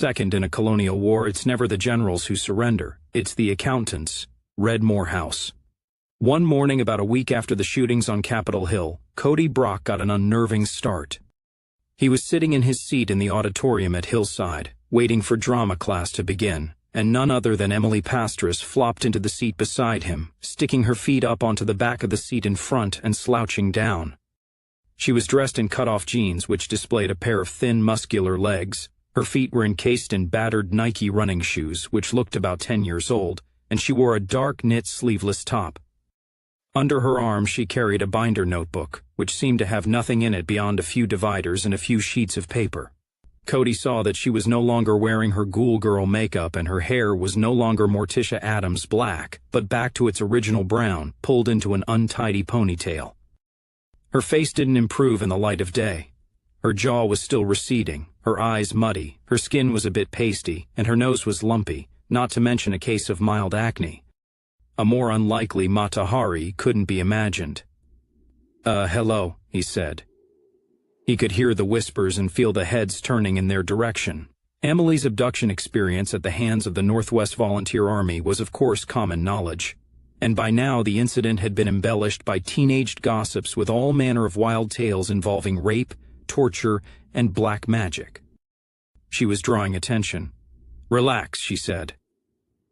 Second, in a colonial war, it's never the generals who surrender, it's the accountants. Read Morehouse. One morning about a week after the shootings on Capitol Hill, Cody Brock got an unnerving start. He was sitting in his seat in the auditorium at Hillside, waiting for drama class to begin, and none other than Emily Pastras flopped into the seat beside him, sticking her feet up onto the back of the seat in front and slouching down. She was dressed in cut-off jeans which displayed a pair of thin, muscular legs. Her feet were encased in battered Nike running shoes which looked about 10 years old, and she wore a dark knit sleeveless top. Under her arm she carried a binder notebook, which seemed to have nothing in it beyond a few dividers and a few sheets of paper. Cody saw that she was no longer wearing her Ghoul Girl makeup and her hair was no longer Morticia Addams black, but back to its original brown, pulled into an untidy ponytail. Her face didn't improve in the light of day. Her jaw was still receding, her eyes muddy, her skin was a bit pasty, and her nose was lumpy, not to mention a case of mild acne. A more unlikely Mata Hari couldn't be imagined. Hello," he said. He could hear the whispers and feel the heads turning in their direction. Emily's abduction experience at the hands of the Northwest Volunteer Army was of course common knowledge, and by now the incident had been embellished by teenaged gossips with all manner of wild tales involving rape, torture, and black magic. She was drawing attention. "Relax," she said.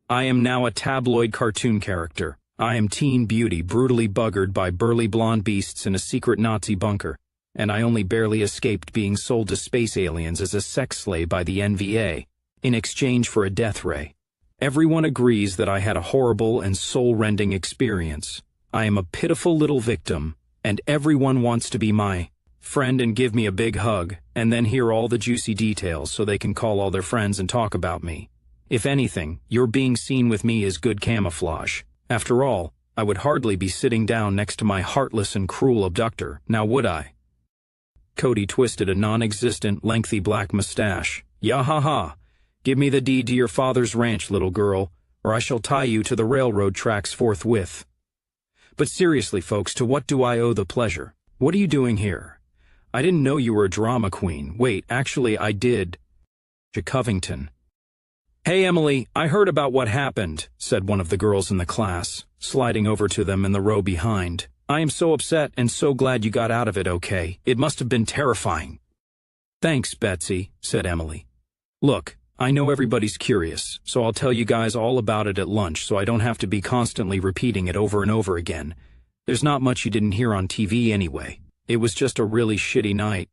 "I am now a tabloid cartoon character. I am teen beauty brutally buggered by burly blonde beasts in a secret Nazi bunker, and I only barely escaped being sold to space aliens as a sex slave by the NVA, in exchange for a death ray. Everyone agrees that I had a horrible and soul-rending experience. I am a pitiful little victim, and everyone wants to be my friend and give me a big hug, and then hear all the juicy details so they can call all their friends and talk about me. If anything, your being seen with me is good camouflage. After all, I would hardly be sitting down next to my heartless and cruel abductor, now would I?" Cody twisted a non-existent, lengthy black mustache. "Yahaha! Give me the deed to your father's ranch, little girl, or I shall tie you to the railroad tracks forthwith. But seriously, folks, to what do I owe the pleasure? What are you doing here? I didn't know you were a drama queen. Wait, actually, I did. Covington." "Hey, Emily, I heard about what happened," said one of the girls in the class, sliding over to them in the row behind. "I am so upset and so glad you got out of it okay. It must have been terrifying." "Thanks, Betsy," said Emily. "Look, I know everybody's curious, so I'll tell you guys all about it at lunch so I don't have to be constantly repeating it over and over again. There's not much you didn't hear on TV anyway. It was just a really shitty night."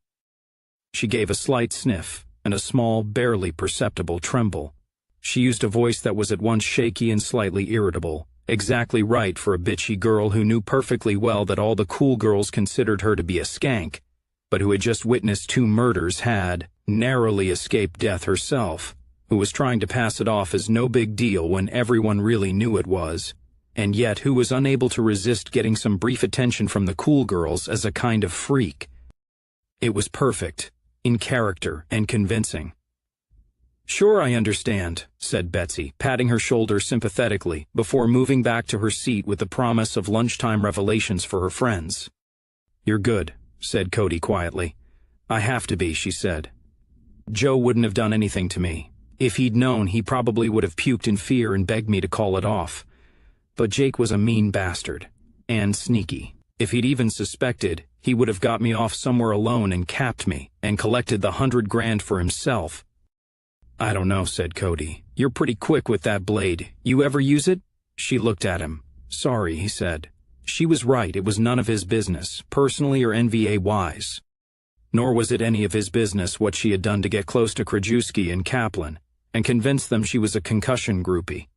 She gave a slight sniff and a small, barely perceptible tremble. She used a voice that was at once shaky and slightly irritable, exactly right for a bitchy girl who knew perfectly well that all the cool girls considered her to be a skank, but who had just witnessed 2 murders, had narrowly escaped death herself, who was trying to pass it off as no big deal when everyone really knew it was, and yet who was unable to resist getting some brief attention from the cool girls as a kind of freak. It was perfect, in character and convincing. "Sure, I understand," said Betsy, patting her shoulder sympathetically before moving back to her seat with the promise of lunchtime revelations for her friends. "You're good," said Cody quietly. "I have to be," she said. "Joe wouldn't have done anything to me. If he'd known, he probably would have puked in fear and begged me to call it off. But Jake was a mean bastard. And sneaky. If he'd even suspected, he would have got me off somewhere alone and capped me, and collected the $100 grand for himself." "I don't know," said Cody. "You're pretty quick with that blade. You ever use it?" She looked at him. "Sorry," he said. She was right, it was none of his business, personally or NVA-wise. Nor was it any of his business what she had done to get close to Krajewski and Kaplan, and convince them she was a concussion groupie.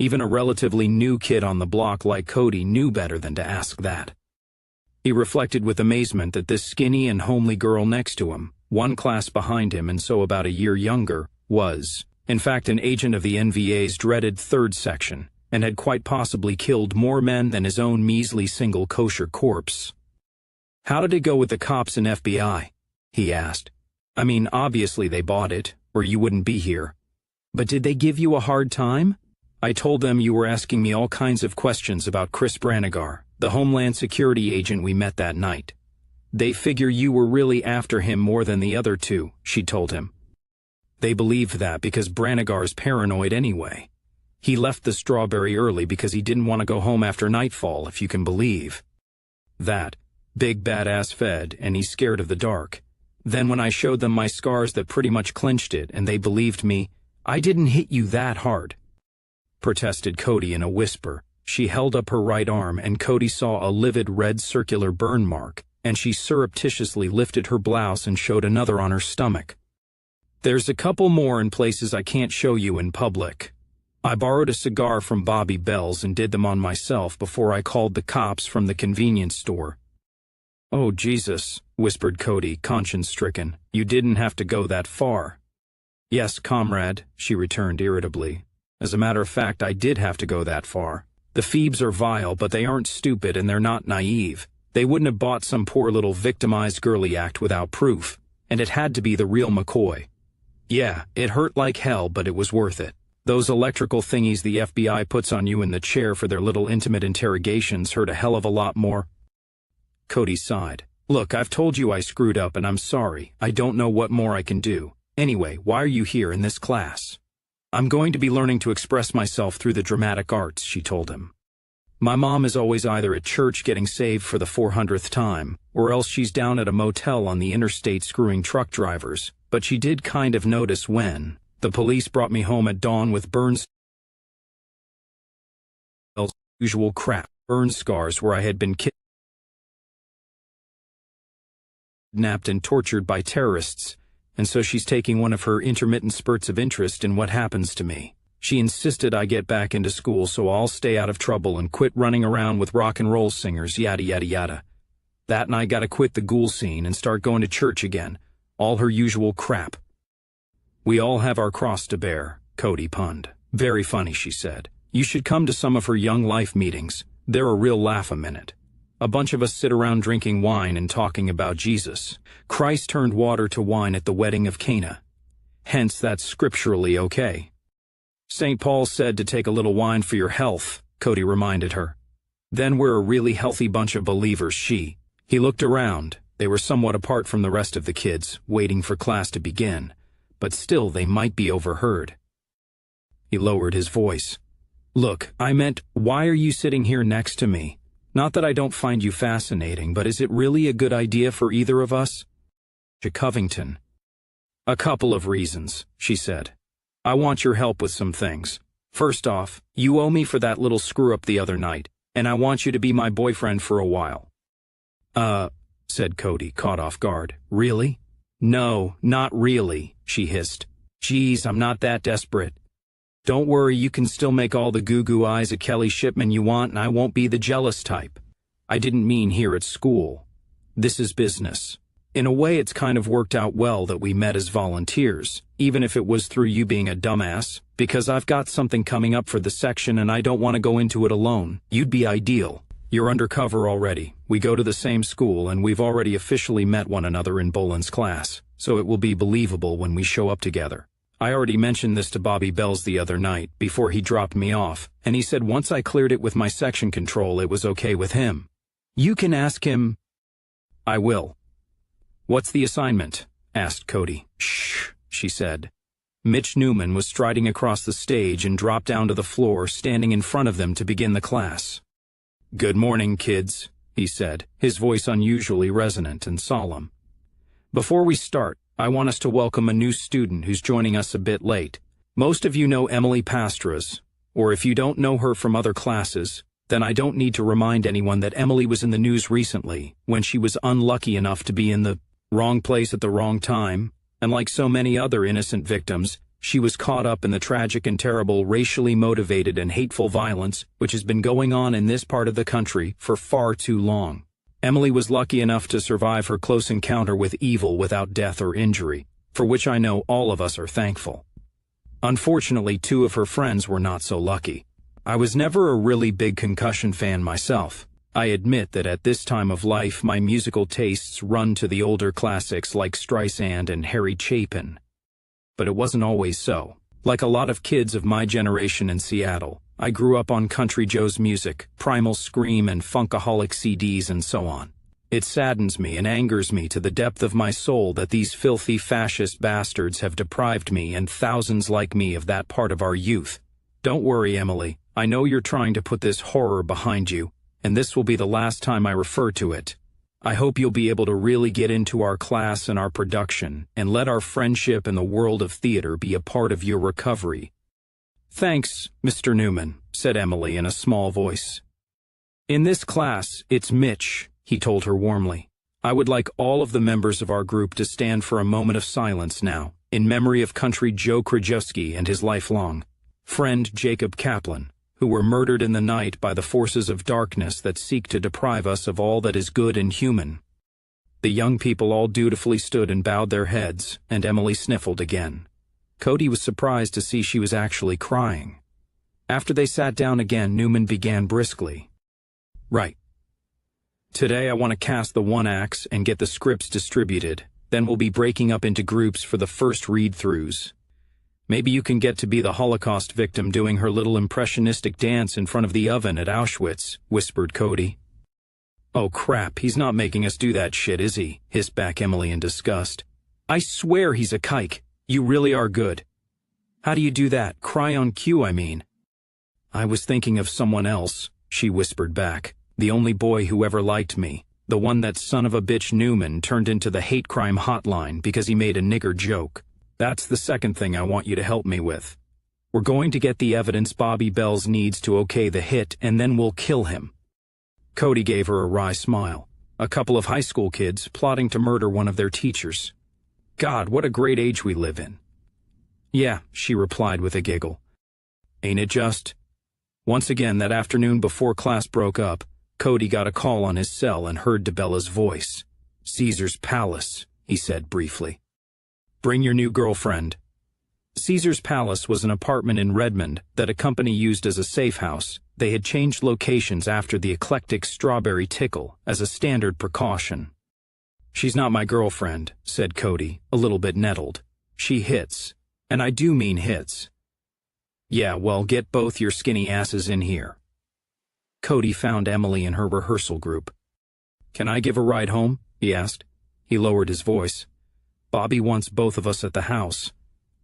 Even a relatively new kid on the block like Cody knew better than to ask that. He reflected with amazement that this skinny and homely girl next to him, one class behind him and so about a year younger, was, in fact, an agent of the NVA's dreaded 3rd section, and had quite possibly killed more men than his own measly single kosher corpse. "How did it go with the cops and FBI?" he asked. "I mean, obviously they bought it, or you wouldn't be here. But did they give you a hard time? I told them you were asking me all kinds of questions about Chris Branagar, the Homeland Security agent we met that night. They figure you were really after him more than the other 2, she told him. They believed that because Branigar's paranoid anyway. He left the strawberry early because he didn't want to go home after nightfall, if you can believe that. Big badass fed, and he's scared of the dark. Then when I showed them my scars that pretty much clinched it, and they believed me, I didn't hit you that hard, protested Cody in a whisper. She held up her right arm, and Cody saw a livid red circular burn mark, and she surreptitiously lifted her blouse and showed another on her stomach. There's a couple more in places I can't show you in public. I borrowed a cigar from Bobby Bell's and did them on myself before I called the cops from the convenience store. Oh, Jesus, whispered Cody, conscience-stricken. You didn't have to go that far. Yes, comrade, she returned irritably. As a matter of fact, I did have to go that far. The Phoebes are vile, but they aren't stupid and they're not naive. They wouldn't have bought some poor little victimized girly act without proof, and it had to be the real McCoy. Yeah, it hurt like hell, but it was worth it. Those electrical thingies the FBI puts on you in the chair for their little intimate interrogations hurt a hell of a lot more. Cody sighed. Look, I've told you I screwed up and I'm sorry. I don't know what more I can do. Anyway, why are you here in this class? I'm going to be learning to express myself through the dramatic arts, she told him. My mom is always either at church getting saved for the 400th time, or else she's down at a motel on the interstate screwing truck drivers, but she did kind of notice when the police brought me home at dawn with burns, usual crap, burn scars where I had been kidnapped and tortured by terrorists, and so she's taking one of her intermittent spurts of interest in what happens to me. She insisted I get back into school so I'll stay out of trouble and quit running around with rock and roll singers, yada yada yada. That and I gotta quit the ghoul scene and start going to church again. All her usual crap. We all have our cross to bear, Cody punned. Very funny, she said. You should come to some of her Young Life meetings. They're a real laugh a minute. A bunch of us sit around drinking wine and talking about Jesus. Christ turned water to wine at the wedding of Cana. Hence, that's scripturally okay. St. Paul said to take a little wine for your health, Cody reminded her. Then we're a really healthy bunch of believers, He looked around. They were somewhat apart from the rest of the kids, waiting for class to begin, but still they might be overheard. He lowered his voice. Look, I meant, why are you sitting here next to me? Not that I don't find you fascinating, but is it really a good idea for either of us? Covington. A couple of reasons, she said. I want your help with some things. First off, you owe me for that little screw-up the other night, and I want you to be my boyfriend for a while. Said Cody, caught off guard. Really? No, not really, she hissed. Geez, I'm not that desperate. Don't worry, you can still make all the goo-goo eyes at Kelly Shipman you want, and I won't be the jealous type. I didn't mean here at school. This is business. In a way, it's kind of worked out well that we met as volunteers, even if it was through you being a dumbass, because I've got something coming up for the section and I don't want to go into it alone. You'd be ideal. You're undercover already. We go to the same school and we've already officially met one another in Boland's class, so it will be believable when we show up together. I already mentioned this to Bobby Bells the other night, before he dropped me off, and he said once I cleared it with my section control it was okay with him. You can ask him. I will. What's the assignment? Asked Cody. Shh, she said. Mitch Newman was striding across the stage and dropped down to the floor, standing in front of them to begin the class. Good morning, kids, he said, his voice unusually resonant and solemn. Before we start, I want us to welcome a new student who's joining us a bit late. Most of you know Emily Pastras, or if you don't know her from other classes, then I don't need to remind anyone that Emily was in the news recently when she was unlucky enough to be in the wrong place at the wrong time, and like so many other innocent victims, she was caught up in the tragic and terrible racially motivated and hateful violence which has been going on in this part of the country for far too long. Emily was lucky enough to survive her close encounter with evil without death or injury, for which I know all of us are thankful. Unfortunately, two of her friends were not so lucky. I was never a really big concussion fan myself. I admit that at this time of life my musical tastes run to the older classics like Streisand and Harry Chapin. But it wasn't always so. Like a lot of kids of my generation in Seattle, I grew up on Country Joe's music, Primal Scream and Funkaholic CDs and so on. It saddens me and angers me to the depth of my soul that these filthy fascist bastards have deprived me and thousands like me of that part of our youth. Don't worry, Emily. I know you're trying to put this horror behind you, and this will be the last time I refer to it. I hope you'll be able to really get into our class and our production, and let our friendship in the world of theater be a part of your recovery. Thanks, Mr. Newman, said Emily in a small voice. In this class, it's Mitch, he told her warmly. I would like all of the members of our group to stand for a moment of silence now, in memory of country Joe Krajewski and his lifelong friend Jacob Kaplan, who were murdered in the night by the forces of darkness that seek to deprive us of all that is good and human. The young people all dutifully stood and bowed their heads, and Emily sniffled again. Cody was surprised to see she was actually crying. After they sat down again, Newman began briskly. Right. Today I want to cast the one acts and get the scripts distributed. Then we'll be breaking up into groups for the first read-throughs. Maybe you can get to be the Holocaust victim doing her little impressionistic dance in front of the oven at Auschwitz, whispered Cody. Oh crap, he's not making us do that shit, is he? Hissed back Emily in disgust. I swear he's a kike. You really are good. How do you do that? Cry on cue, I mean. I was thinking of someone else, she whispered back. The only boy who ever liked me. The one that son of a bitch Newman turned into the Hatecrime Hotline because he made a nigger joke. That's the second thing I want you to help me with. We're going to get the evidence Bobby Bells needs to okay the hit, and then we'll kill him. Cody gave her a wry smile. A couple of high school kids plotting to murder one of their teachers. God, what a great age we live in. Yeah, she replied with a giggle. Ain't it just? Once again, that afternoon before class broke up, Cody got a call on his cell and heard DeBella's voice. Caesar's Palace, he said briefly. Bring your new girlfriend. Caesar's Palace was an apartment in Redmond that a company used as a safe house. They had changed locations after the eclectic Strawberry Tickle as a standard precaution. She's not my girlfriend, said Cody, a little bit nettled. She hits. And I do mean hits. Yeah, well, get both your skinny asses in here. Cody found Emily in her rehearsal group. Can I give a ride home? He asked. He lowered his voice. Bobby wants both of us at the house.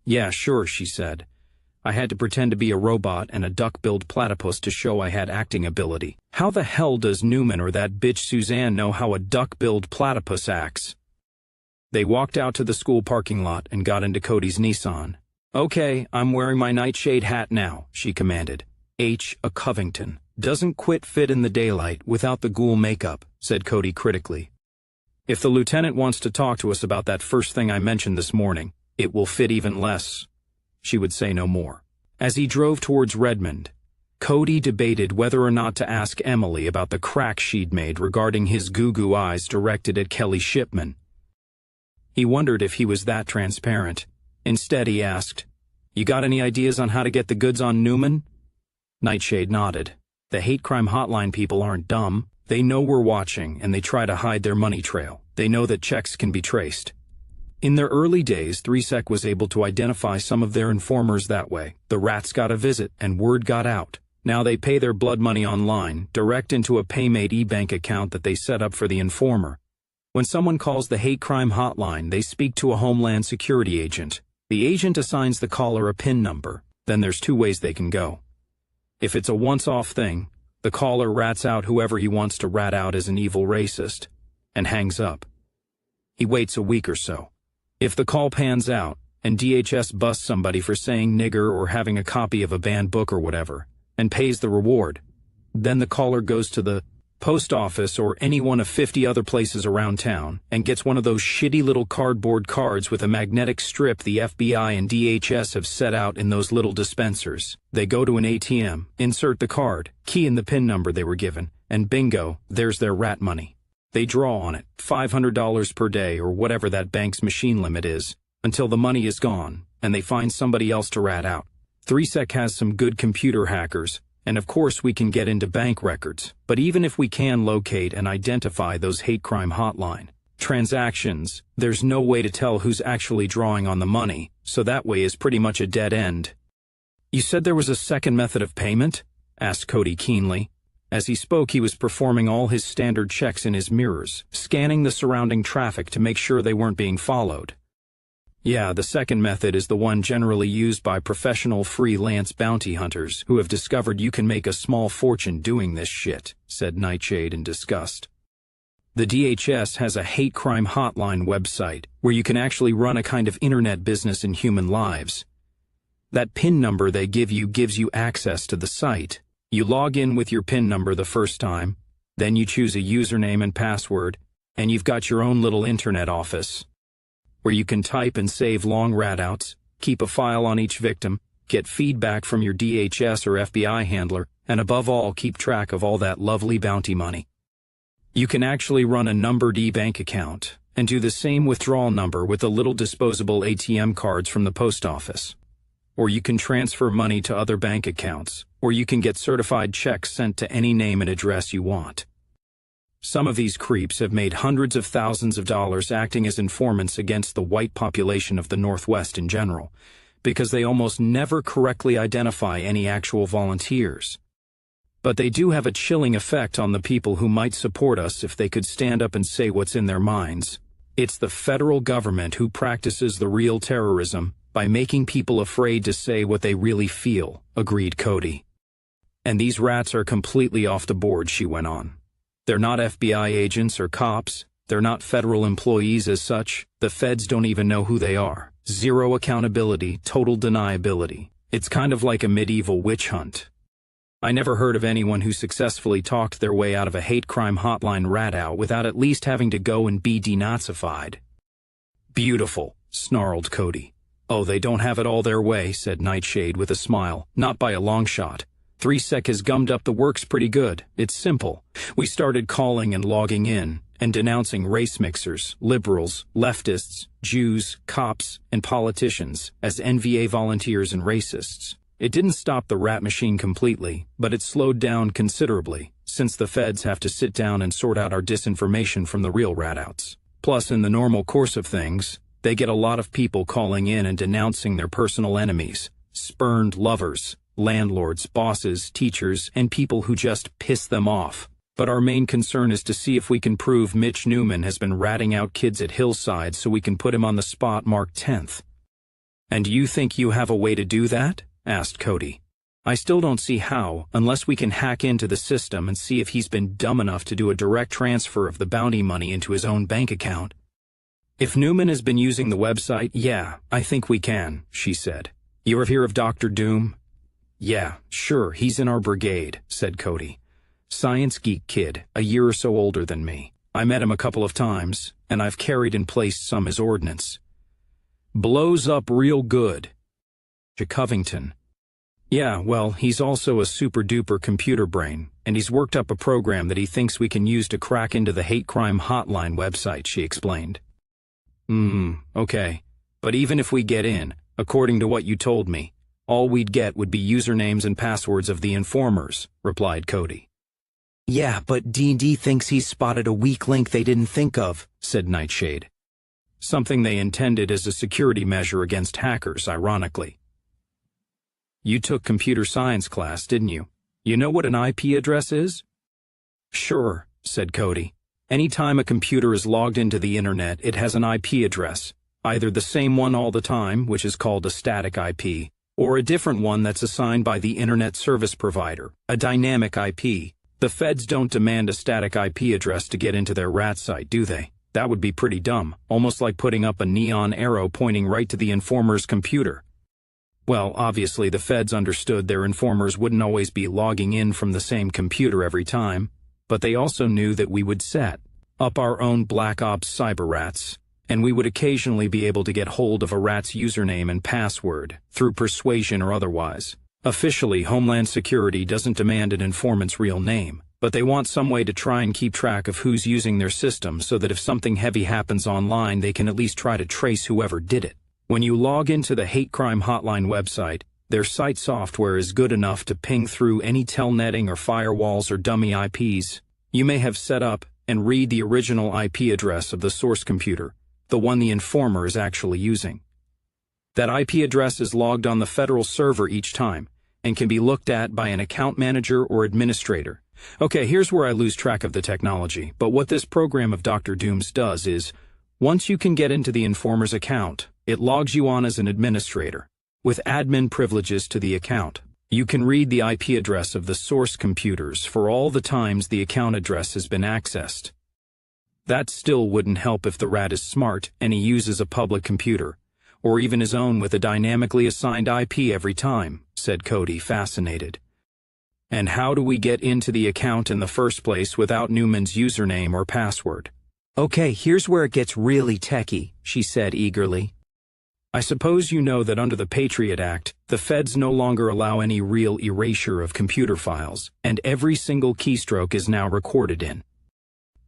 Yeah, sure, she said. I had to pretend to be a robot and a duck-billed platypus to show I had acting ability. How the hell does Newman or that bitch Suzanne know how a duck-billed platypus acts? They walked out to the school parking lot and got into Cody's Nissan. Okay, I'm wearing my Nightshade hat now, she commanded. H. a Covington. Doesn't quit fit in the daylight without the ghoul makeup, said Cody critically. If the lieutenant wants to talk to us about that first thing I mentioned this morning, it will fit even less. She would say no more. As he drove towards Redmond, Cody debated whether or not to ask Emily about the crack she'd made regarding his goo-goo eyes directed at Kelly Shipman. He wondered if he was that transparent. Instead, he asked, You got any ideas on how to get the goods on Newman? Nightshade nodded. The Hatecrime Hotline people aren't dumb. They know we're watching, and they try to hide their money trail. They know that checks can be traced. In their early days, 3Sec was able to identify some of their informers that way. The rats got a visit, and word got out. Now they pay their blood money online, direct into a Paymate e-bank account that they set up for the informer. When someone calls the Hatecrime Hotline, they speak to a Homeland Security agent. The agent assigns the caller a PIN number. Then there's two ways they can go. If it's a once-off thing, the caller rats out whoever he wants to rat out as an evil racist, and hangs up. He waits a week or so. If the call pans out, and DHS busts somebody for saying nigger or having a copy of a banned book or whatever, and pays the reward, then the caller goes to the post office or any one of 50 other places around town and gets one of those shitty little cardboard cards with a magnetic strip the FBI and DHS have set out in those little dispensers. They go to an ATM, insert the card, key in the PIN number they were given, and bingo, there's their rat money. They draw on it, $500 per day or whatever that bank's machine limit is, until the money is gone, and they find somebody else to rat out. 3Sec has some good computer hackers, and of course we can get into bank records, but even if we can locate and identify those Hatecrime Hotline transactions, there's no way to tell who's actually drawing on the money, so that way is pretty much a dead end. You said there was a second method of payment? Asked Cody keenly. As he spoke, he was performing all his standard checks in his mirrors, scanning the surrounding traffic to make sure they weren't being followed. Yeah, the second method is the one generally used by professional freelance bounty hunters who have discovered you can make a small fortune doing this shit, said Nightshade in disgust. The DHS has a Hatecrime Hotline website where you can actually run a kind of internet business in human lives. That PIN number they give you gives you access to the site. You log in with your PIN number the first time, then you choose a username and password, and you've got your own little internet office, where you can type and save long rat-outs, keep a file on each victim, get feedback from your DHS or FBI handler, and above all, keep track of all that lovely bounty money. You can actually run a numbered e-bank account and do the same withdrawal number with the little disposable ATM cards from the post office. Or you can transfer money to other bank accounts, or you can get certified checks sent to any name and address you want. Some of these creeps have made hundreds of thousands of dollars acting as informants against the white population of the Northwest in general, because they almost never correctly identify any actual volunteers. But they do have a chilling effect on the people who might support us if they could stand up and say what's in their minds. It's the federal government who practices the real terrorism by making people afraid to say what they really feel, agreed Cody. And these rats are completely off the board, she went on. They're not FBI agents or cops. They're not federal employees as such. The feds don't even know who they are. Zero accountability, total deniability. It's kind of like a medieval witch hunt. I never heard of anyone who successfully talked their way out of a Hatecrime Hotline rat-out without at least having to go and be denazified. Beautiful, snarled Cody. Oh, they don't have it all their way, said Nightshade with a smile. Not by a long shot. 3Sec has gummed up the works pretty good. It's simple. We started calling and logging in and denouncing race mixers, liberals, leftists, Jews, cops, and politicians as NVA volunteers and racists. It didn't stop the rat machine completely, but it slowed down considerably, since the feds have to sit down and sort out our disinformation from the real rat-outs. Plus, in the normal course of things, they get a lot of people calling in and denouncing their personal enemies, spurned lovers, landlords, bosses, teachers, and people who just piss them off. But our main concern is to see if we can prove Mitch Newman has been ratting out kids at Hillside so we can put him on the spot marked 10th. And you think you have a way to do that? Asked Cody. I still don't see how, unless we can hack into the system and see if he's been dumb enough to do a direct transfer of the bounty money into his own bank account. If Newman has been using the website, yeah, I think we can, she said. You ever hear of Dr. Doom? Yeah, sure, he's in our brigade, said Cody. Science geek kid, a year or so older than me. I met him a couple of times, and I've carried and placed some as ordnance. Blows up real good. Covington. Yeah, well, he's also a super-duper computer brain, and he's worked up a program that he thinks we can use to crack into the Hatecrime Hotline website, she explained. Okay. But even if we get in, according to what you told me, all we'd get would be usernames and passwords of the informers, replied Cody. Yeah, but D&D thinks he's spotted a weak link they didn't think of, said Nightshade. Something they intended as a security measure against hackers, ironically. You took computer science class, didn't you? You know what an IP address is? Sure, said Cody. Anytime a computer is logged into the internet, it has an IP address, either the same one all the time, which is called a static IP, or a different one that's assigned by the internet service provider, a dynamic IP. The feds don't demand a static IP address to get into their rat site, do they? That would be pretty dumb, almost like putting up a neon arrow pointing right to the informer's computer. Well, obviously the feds understood their informers wouldn't always be logging in from the same computer every time, but they also knew that we would set up our own Black Ops cyber rats, and we would occasionally be able to get hold of a rat's username and password, through persuasion or otherwise. Officially, Homeland Security doesn't demand an informant's real name, but they want some way to try and keep track of who's using their system so that if something heavy happens online, they can at least try to trace whoever did it. When you log into the Hatecrime Hotline website, their site software is good enough to ping through any telnetting or firewalls or dummy IPs you may have set up and read the original IP address of the source computer, the one the informer is actually using. That IP address is logged on the federal server each time and can be looked at by an account manager or administrator, Okay, here's where I lose track of the technology, but what this program of Dr. Doom's does is, once you can get into the informer's account, it logs you on as an administrator, with admin privileges to the account. You can read the IP address of the source computers for all the times the account address has been accessed. That still wouldn't help if the rat is smart and he uses a public computer, or even his own with a dynamically assigned IP every time, said Cody, fascinated. And how do we get into the account in the first place without Newman's username or password? Okay, here's where it gets really techie, she said eagerly. I suppose you know that under the Patriot Act, the feds no longer allow any real erasure of computer files, and every single keystroke is now recorded in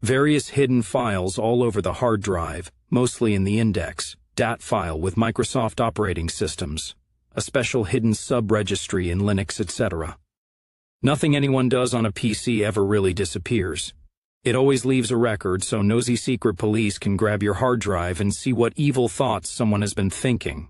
various hidden files all over the hard drive, mostly in the index, .dat file with Microsoft operating systems, a special hidden sub-registry in Linux, etc. Nothing anyone does on a PC ever really disappears. It always leaves a record so nosy secret police can grab your hard drive and see what evil thoughts someone has been thinking.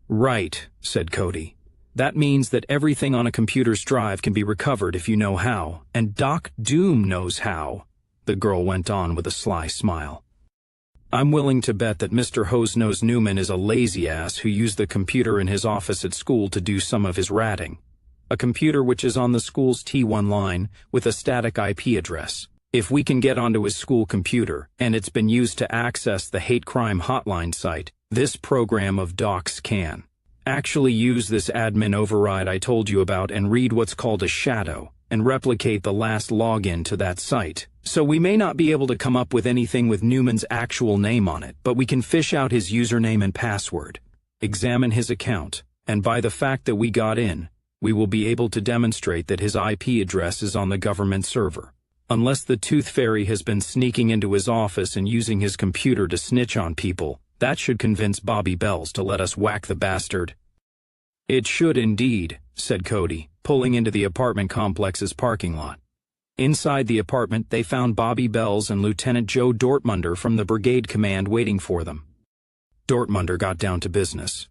Right, said Cody. That means that everything on a computer's drive can be recovered if you know how, and Doc Doom knows how, the girl went on with a sly smile. I'm willing to bet that Mr. Hose-Nose Newman is a lazy ass who used the computer in his office at school to do some of his ratting. A computer which is on the school's T1 line with a static IP address. If we can get onto his school computer, and it's been used to access the Hatecrime Hotline site, this program of Doc's can actually use this admin override I told you about and read what's called a shadow, and replicate the last login to that site. So we may not be able to come up with anything with Newman's actual name on it, but we can fish out his username and password, examine his account, and by the fact that we got in, we will be able to demonstrate that his IP address is on the government server. Unless the Tooth Fairy has been sneaking into his office and using his computer to snitch on people, that should convince Bobby Bells to let us whack the bastard. It should indeed, said Cody, pulling into the apartment complex's parking lot. Inside the apartment, they found Bobby Bells and Lieutenant Joe Dortmunder from the brigade command waiting for them. Dortmunder got down to business.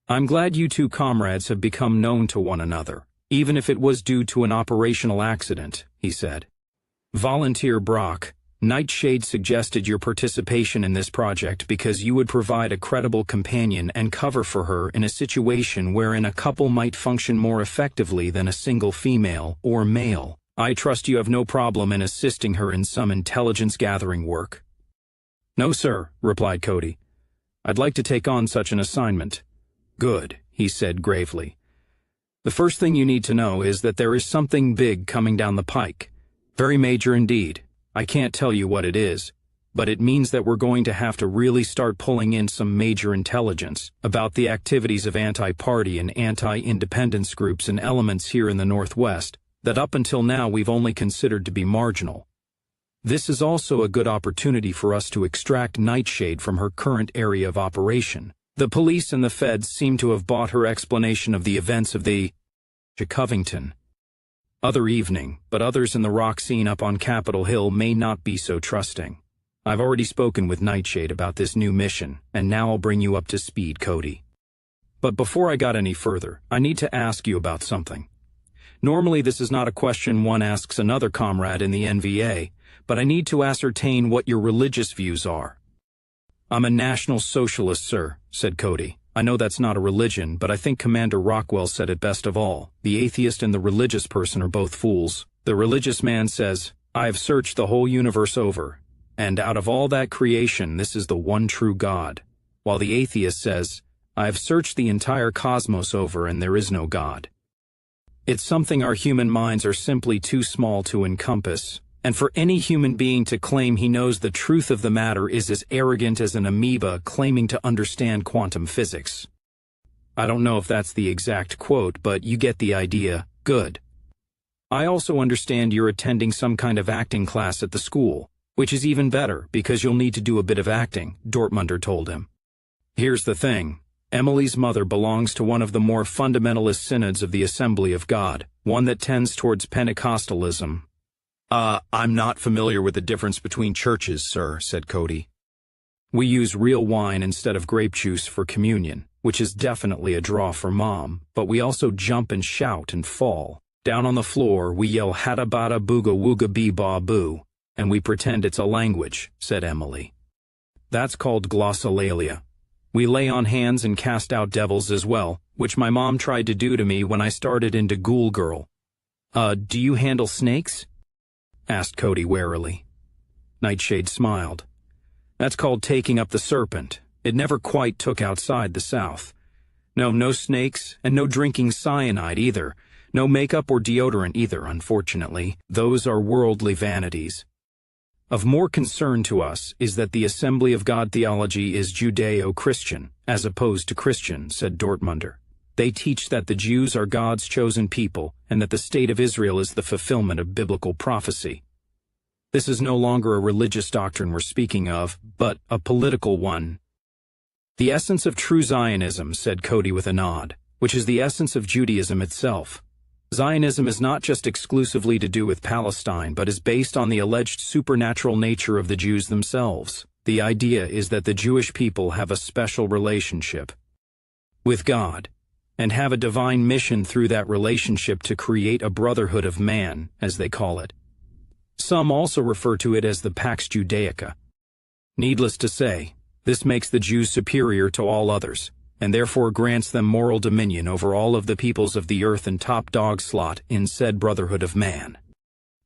I'm glad you two comrades have become known to one another, even if it was due to an operational accident, he said. Volunteer Brock, Nightshade suggested your participation in this project because you would provide a credible companion and cover for her in a situation wherein a couple might function more effectively than a single female or male. I trust you have no problem in assisting her in some intelligence-gathering work. No, sir, replied Cody. I'd like to take on such an assignment. Good, he said gravely. The first thing you need to know is that there is something big coming down the pike. Very major indeed. I can't tell you what it is, but it means that we're going to have to really start pulling in some major intelligence about the activities of anti-party and anti-independence groups and elements here in the Northwest that up until now we've only considered to be marginal. This is also a good opportunity for us to extract Nightshade from her current area of operation. The police and the feds seem to have bought her explanation of the events of the Covington other evening, but others in the rock scene up on Capitol Hill may not be so trusting. I've already spoken with Nightshade about this new mission, and now I'll bring you up to speed, Cody. But before I got any further, I need to ask you about something. Normally this is not a question one asks another comrade in the NVA, but I need to ascertain what your religious views are. I'm a National Socialist, sir, said Cody. I know that's not a religion, but I think Commander Rockwell said it best of all. The atheist and the religious person are both fools. The religious man says, I've searched the whole universe over, and out of all that creation, this is the one true God. While the atheist says, I've searched the entire cosmos over and there is no God. It's something our human minds are simply too small to encompass, and for any human being to claim he knows the truth of the matter is as arrogant as an amoeba claiming to understand quantum physics. I don't know if that's the exact quote, but you get the idea. Good. I also understand you're attending some kind of acting class at the school, which is even better because you'll need to do a bit of acting, Dortmunder told him. Here's the thing. Emily's mother belongs to one of the more fundamentalist synods of the Assembly of God, one that tends towards Pentecostalism. I'm not familiar with the difference between churches, sir, said Cody. We use real wine instead of grape juice for communion, which is definitely a draw for Mom, but we also jump and shout and fall. Down on the floor, we yell "Hatabada booga wooga bee ba boo," and we pretend it's a language, said Emily. That's called glossolalia. We lay on hands and cast out devils as well, which my mom tried to do to me when I started into Ghoul Girl. Do you handle snakes? Asked Cody warily. Nightshade smiled. That's called taking up the serpent. It never quite took outside the South. No snakes, and no drinking cyanide either. No makeup or deodorant either, unfortunately. Those are worldly vanities. Of more concern to us is that the Assembly of God theology is Judeo-Christian, as opposed to Christian, said Dortmunder. They teach that the Jews are God's chosen people, and that the state of Israel is the fulfillment of biblical prophecy. This is no longer a religious doctrine we're speaking of, but a political one. The essence of true Zionism, said Cody with a nod, which is the essence of Judaism itself. Zionism is not just exclusively to do with Palestine, but is based on the alleged supernatural nature of the Jews themselves. The idea is that the Jewish people have a special relationship with God, and have a divine mission through that relationship to create a brotherhood of man, as they call it. Some also refer to it as the Pax Judaica. Needless to say, this makes the Jews superior to all others, and therefore grants them moral dominion over all of the peoples of the earth and top dog slot in said brotherhood of man.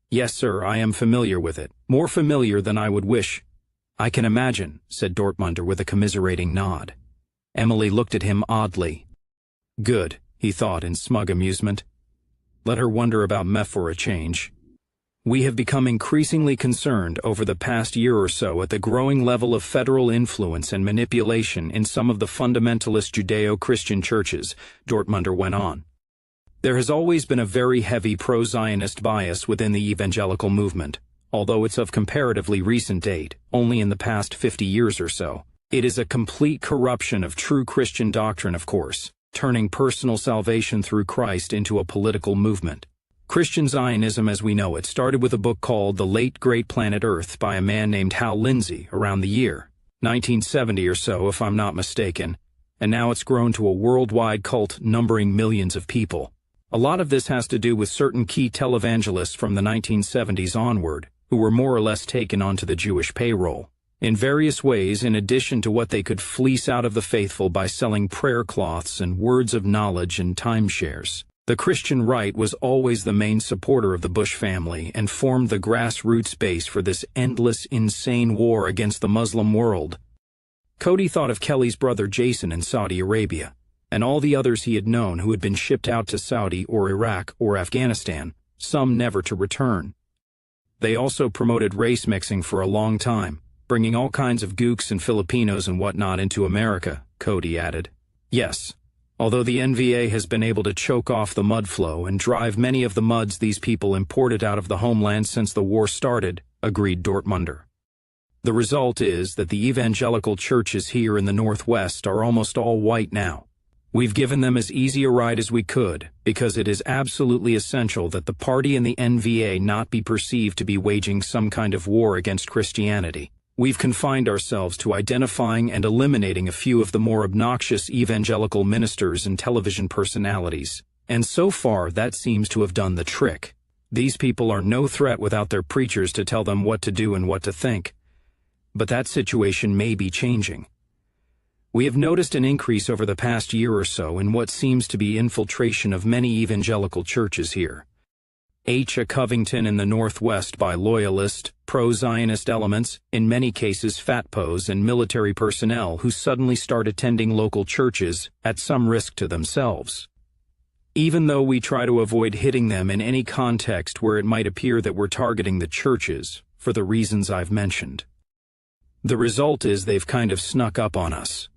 Yes, sir, I am familiar with it, more familiar than I would wish. I can imagine, said Dortmunder with a commiserating nod. Emily looked at him oddly. Good, he thought in smug amusement. Let her wonder about meth for a change. We have become increasingly concerned over the past year or so at the growing level of federal influence and manipulation in some of the fundamentalist Judeo-Christian churches, Dortmunder went on. There has always been a very heavy pro-Zionist bias within the evangelical movement, although it's of comparatively recent date, only in the past 50 years or so. It is a complete corruption of true Christian doctrine, of course, turning personal salvation through Christ into a political movement. Christian Zionism as we know it started with a book called The Late Great Planet Earth by a man named Hal Lindsey around the year 1970 or so, if I'm not mistaken, and now it's grown to a worldwide cult numbering millions of people. A lot of this has to do with certain key televangelists from the 1970s onward, who were more or less taken onto the Jewish payroll, in various ways in addition to what they could fleece out of the faithful by selling prayer cloths and words of knowledge and timeshares. The Christian right was always the main supporter of the Bush family and formed the grassroots base for this endless, insane war against the Muslim world. Cody thought of Kelly's brother Jason in Saudi Arabia, and all the others he had known who had been shipped out to Saudi or Iraq or Afghanistan, some never to return. They also promoted race mixing for a long time, bringing all kinds of gooks and Filipinos and whatnot into America, Cody added. Yes. Although the NVA has been able to choke off the mud flow and drive many of the muds these people imported out of the homeland since the war started, agreed Dortmunder. The result is that the evangelical churches here in the Northwest are almost all white now. We've given them as easy a ride as we could, because it is absolutely essential that the party and the NVA not be perceived to be waging some kind of war against Christianity. We've confined ourselves to identifying and eliminating a few of the more obnoxious evangelical ministers and television personalities, and so far that seems to have done the trick. These people are no threat without their preachers to tell them what to do and what to think. But that situation may be changing. We have noticed an increase over the past year or so in what seems to be infiltration of many evangelical churches here. A Covington in the Northwest by loyalist, pro-Zionist elements, in many cases fatpos and military personnel who suddenly start attending local churches at some risk to themselves. Even though we try to avoid hitting them in any context where it might appear that we're targeting the churches, for the reasons I've mentioned. The result is they've kind of snuck up on us.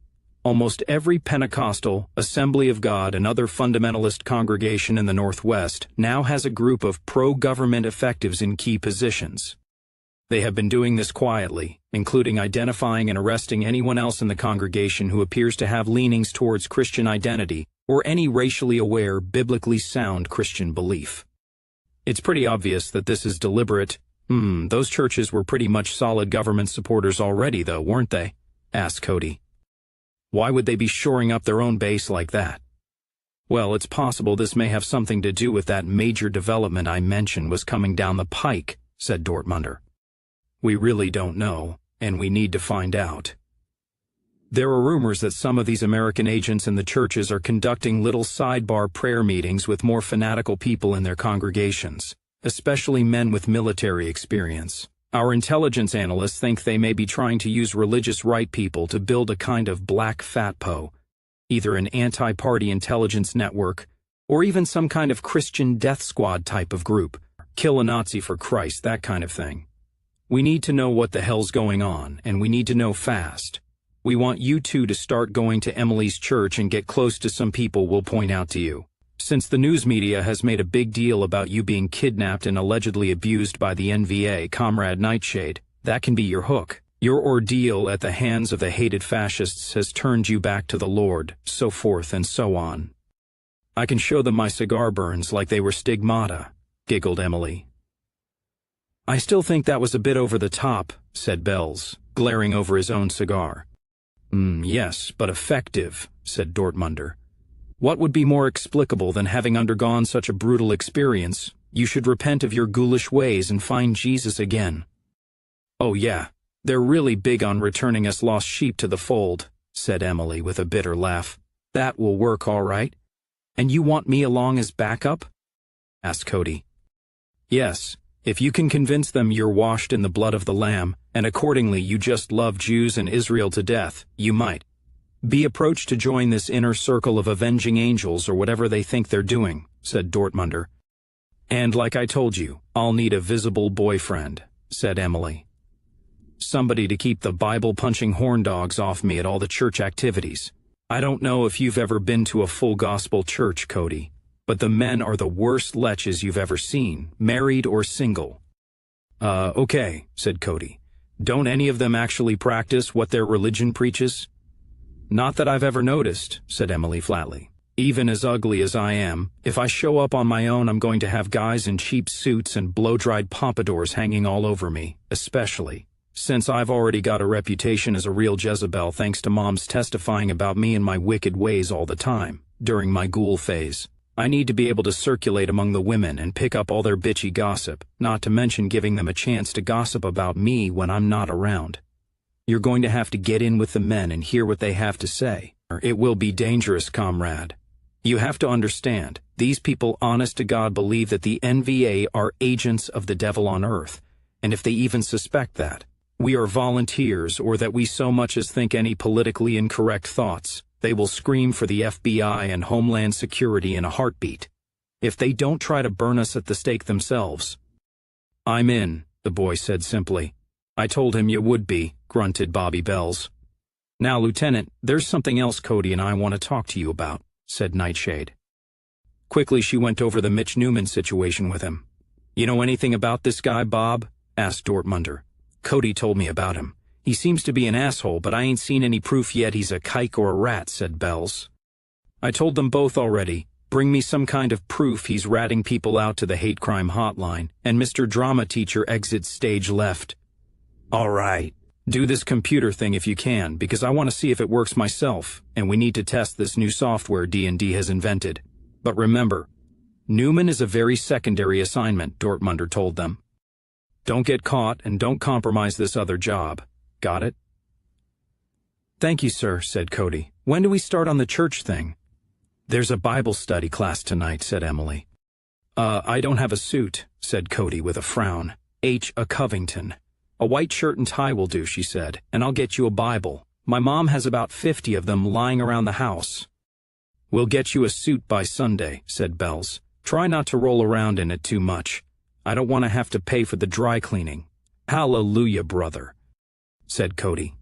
Almost every Pentecostal, Assembly of God, and other fundamentalist congregation in the Northwest now has a group of pro-government effectives in key positions. They have been doing this quietly, including identifying and arresting anyone else in the congregation who appears to have leanings towards Christian identity or any racially aware, biblically sound Christian belief. It's pretty obvious that this is deliberate. Those churches were pretty much solid government supporters already, though, weren't they? Asked Cody. Why would they be shoring up their own base like that? Well, it's possible this may have something to do with that major development I mentioned was coming down the pike, said Dortmunder. We really don't know, and we need to find out. There are rumors that some of these American agents in the churches are conducting little sidebar prayer meetings with more fanatical people in their congregations, especially men with military experience. Our intelligence analysts think they may be trying to use religious right people to build a kind of black fatpo, either an anti-party intelligence network, or even some kind of Christian death squad type of group. Kill a Nazi for Christ, that kind of thing. We need to know what the hell's going on, and we need to know fast. We want you two to start going to Emily's church and get close to some people we'll point out to you. Since the news media has made a big deal about you being kidnapped and allegedly abused by the NVA, Comrade Nightshade, that can be your hook. Your ordeal at the hands of the hated fascists has turned you back to the Lord, so forth and so on. I can show them my cigar burns like they were stigmata, giggled Emily. I still think that was a bit over the top, said Bells, glaring over his own cigar. Yes, but effective, said Dortmunder. What would be more explicable than having undergone such a brutal experience? You should repent of your ghoulish ways and find Jesus again. Oh yeah, they're really big on returning us lost sheep to the fold, said Emily with a bitter laugh. That will work all right. And you want me along as backup? Asked Cody. Yes, if you can convince them you're washed in the blood of the Lamb, and accordingly you just love Jews and Israel to death, you might be approached to join this inner circle of avenging angels or whatever they think they're doing, said Dortmunder. And like I told you, I'll need a visible boyfriend, said Emily. Somebody to keep the Bible-punching horn dogs off me at all the church activities. I don't know if you've ever been to a full gospel church, Cody, but the men are the worst leches you've ever seen, married or single. Okay, said Cody. Don't any of them actually practice what their religion preaches? Not that I've ever noticed, said Emily flatly. Even as ugly as I am, if I show up on my own, I'm going to have guys in cheap suits and blow-dried pompadours hanging all over me, especially since I've already got a reputation as a real Jezebel thanks to Mom's testifying about me and my wicked ways all the time, during my ghoul phase. I need to be able to circulate among the women and pick up all their bitchy gossip, not to mention giving them a chance to gossip about me when I'm not around. You're going to have to get in with the men and hear what they have to say. It will be dangerous, comrade. You have to understand, these people honest to God believe that the NVA are agents of the devil on earth, and if they even suspect that we are volunteers or that we so much as think any politically incorrect thoughts, they will scream for the FBI and Homeland Security in a heartbeat. If they don't try to burn us at the stake themselves. I'm in, the boy said simply. I told him you would be, grunted Bobby Bells. Now, Lieutenant, there's something else Cody and I want to talk to you about, said Nightshade. Quickly she went over the Mitch Newman situation with him. You know anything about this guy, Bob? Asked Dortmunder. Cody told me about him. He seems to be an asshole, but I ain't seen any proof yet he's a kike or a rat, said Bells. I told them both already. Bring me some kind of proof he's ratting people out to the Hatecrime Hotline, and Mr. Drama Teacher exits stage left. All right. Do this computer thing if you can, because I want to see if it works myself, and we need to test this new software D&D has invented. But remember, Newman is a very secondary assignment, Dortmunder told them. Don't get caught and don't compromise this other job. Got it? Thank you, sir, said Cody. When do we start on the church thing? There's a Bible study class tonight, said Emily. I don't have a suit, said Cody with a frown. A Covington. A white shirt and tie will do, she said, and I'll get you a Bible. My mom has about 50 of them lying around the house. We'll get you a suit by Sunday, said Bells. Try not to roll around in it too much. I don't want to have to pay for the dry cleaning. Hallelujah, brother, said Cody.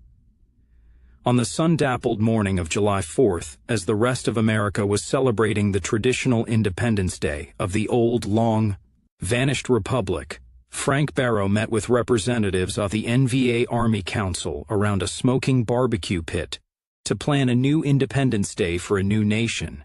On the sun-dappled morning of July 4th, as the rest of America was celebrating the traditional Independence Day of the old, long, vanished republic, Frank Barrow met with representatives of the NVA Army Council around a smoking barbecue pit to plan a new Independence Day for a new nation.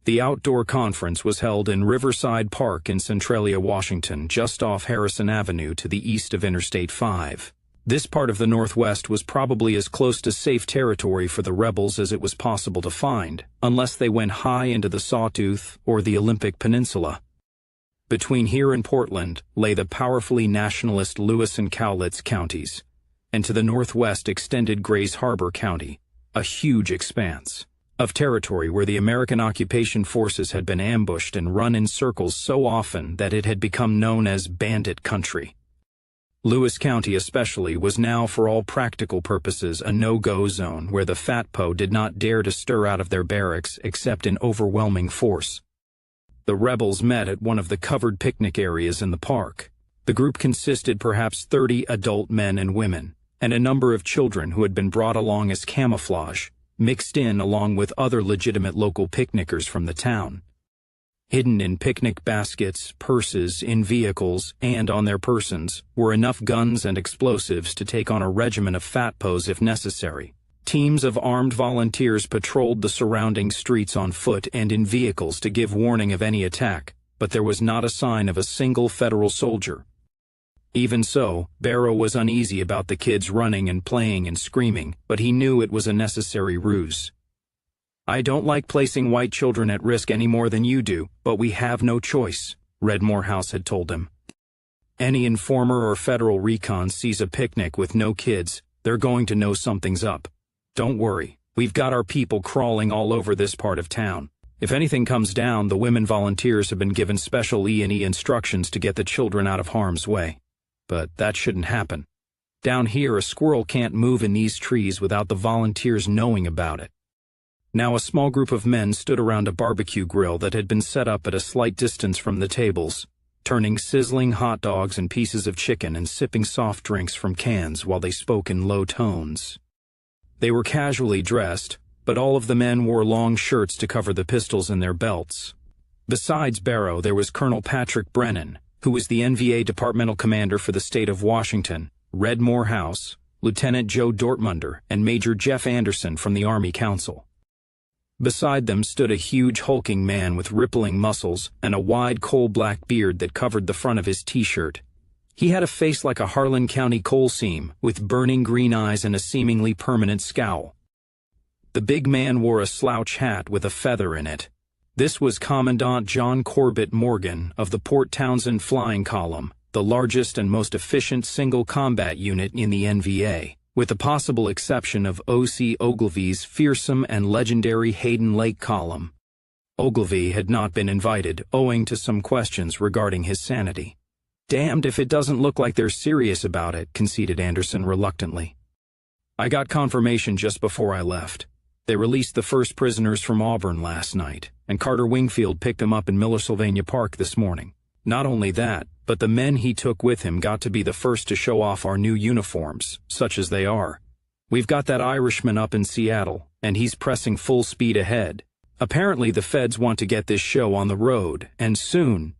The outdoor conference was held in Riverside Park in Centralia, Washington, just off Harrison Avenue to the east of Interstate 5. This part of the Northwest was probably as close to safe territory for the rebels as it was possible to find, unless they went high into the Sawtooth or the Olympic Peninsula. Between here and Portland lay the powerfully nationalist Lewis and Cowlitz counties, and to the northwest extended Grays Harbor County, a huge expanse of territory where the American occupation forces had been ambushed and run in circles so often that it had become known as bandit country. Lewis County especially was now for all practical purposes a no-go zone where the Fat Po did not dare to stir out of their barracks except in overwhelming force. The rebels met at one of the covered picnic areas in the park. The group consisted perhaps 30 adult men and women, and a number of children who had been brought along as camouflage, mixed in along with other legitimate local picnickers from the town. Hidden in picnic baskets, purses, in vehicles, and on their persons were enough guns and explosives to take on a regiment of Fat Pos if necessary. Teams of armed volunteers patrolled the surrounding streets on foot and in vehicles to give warning of any attack, but there was not a sign of a single federal soldier. Even so, Barrow was uneasy about the kids running and playing and screaming, but he knew it was a necessary ruse. "I don't like placing white children at risk any more than you do, but we have no choice," Red Morehouse had told him. "Any informer or federal recon sees a picnic with no kids, they're going to know something's up. Don't worry, we've got our people crawling all over this part of town. If anything comes down, the women volunteers have been given special E&E instructions to get the children out of harm's way. But that shouldn't happen. Down here, a squirrel can't move in these trees without the volunteers knowing about it." Now a small group of men stood around a barbecue grill that had been set up at a slight distance from the tables, turning sizzling hot dogs and pieces of chicken and sipping soft drinks from cans while they spoke in low tones. They were casually dressed, but all of the men wore long shirts to cover the pistols in their belts. Besides Barrow, there was Colonel Patrick Brennan, who was the NVA departmental commander for the state of Washington, Red Morehouse, Lieutenant Joe Dortmunder, and Major Jeff Anderson from the Army Council. Beside them stood a huge hulking man with rippling muscles and a wide coal-black beard that covered the front of his t-shirt. He had a face like a Harlan County coal seam, with burning green eyes and a seemingly permanent scowl. The big man wore a slouch hat with a feather in it. This was Commandant John Corbett Morgan of the Port Townsend Flying Column, the largest and most efficient single combat unit in the NVA, with the possible exception of O.C. Ogilvy's fearsome and legendary Hayden Lake Column. Ogilvy had not been invited, owing to some questions regarding his sanity. "Damned if it doesn't look like they're serious about it," conceded Anderson reluctantly. "I got confirmation just before I left. They released the first prisoners from Auburn last night, and Carter Wingfield picked them up in Miller-Sylvania Park this morning. Not only that, but the men he took with him got to be the first to show off our new uniforms, such as they are. We've got that Irishman up in Seattle, and he's pressing full speed ahead. Apparently the feds want to get this show on the road, and soon."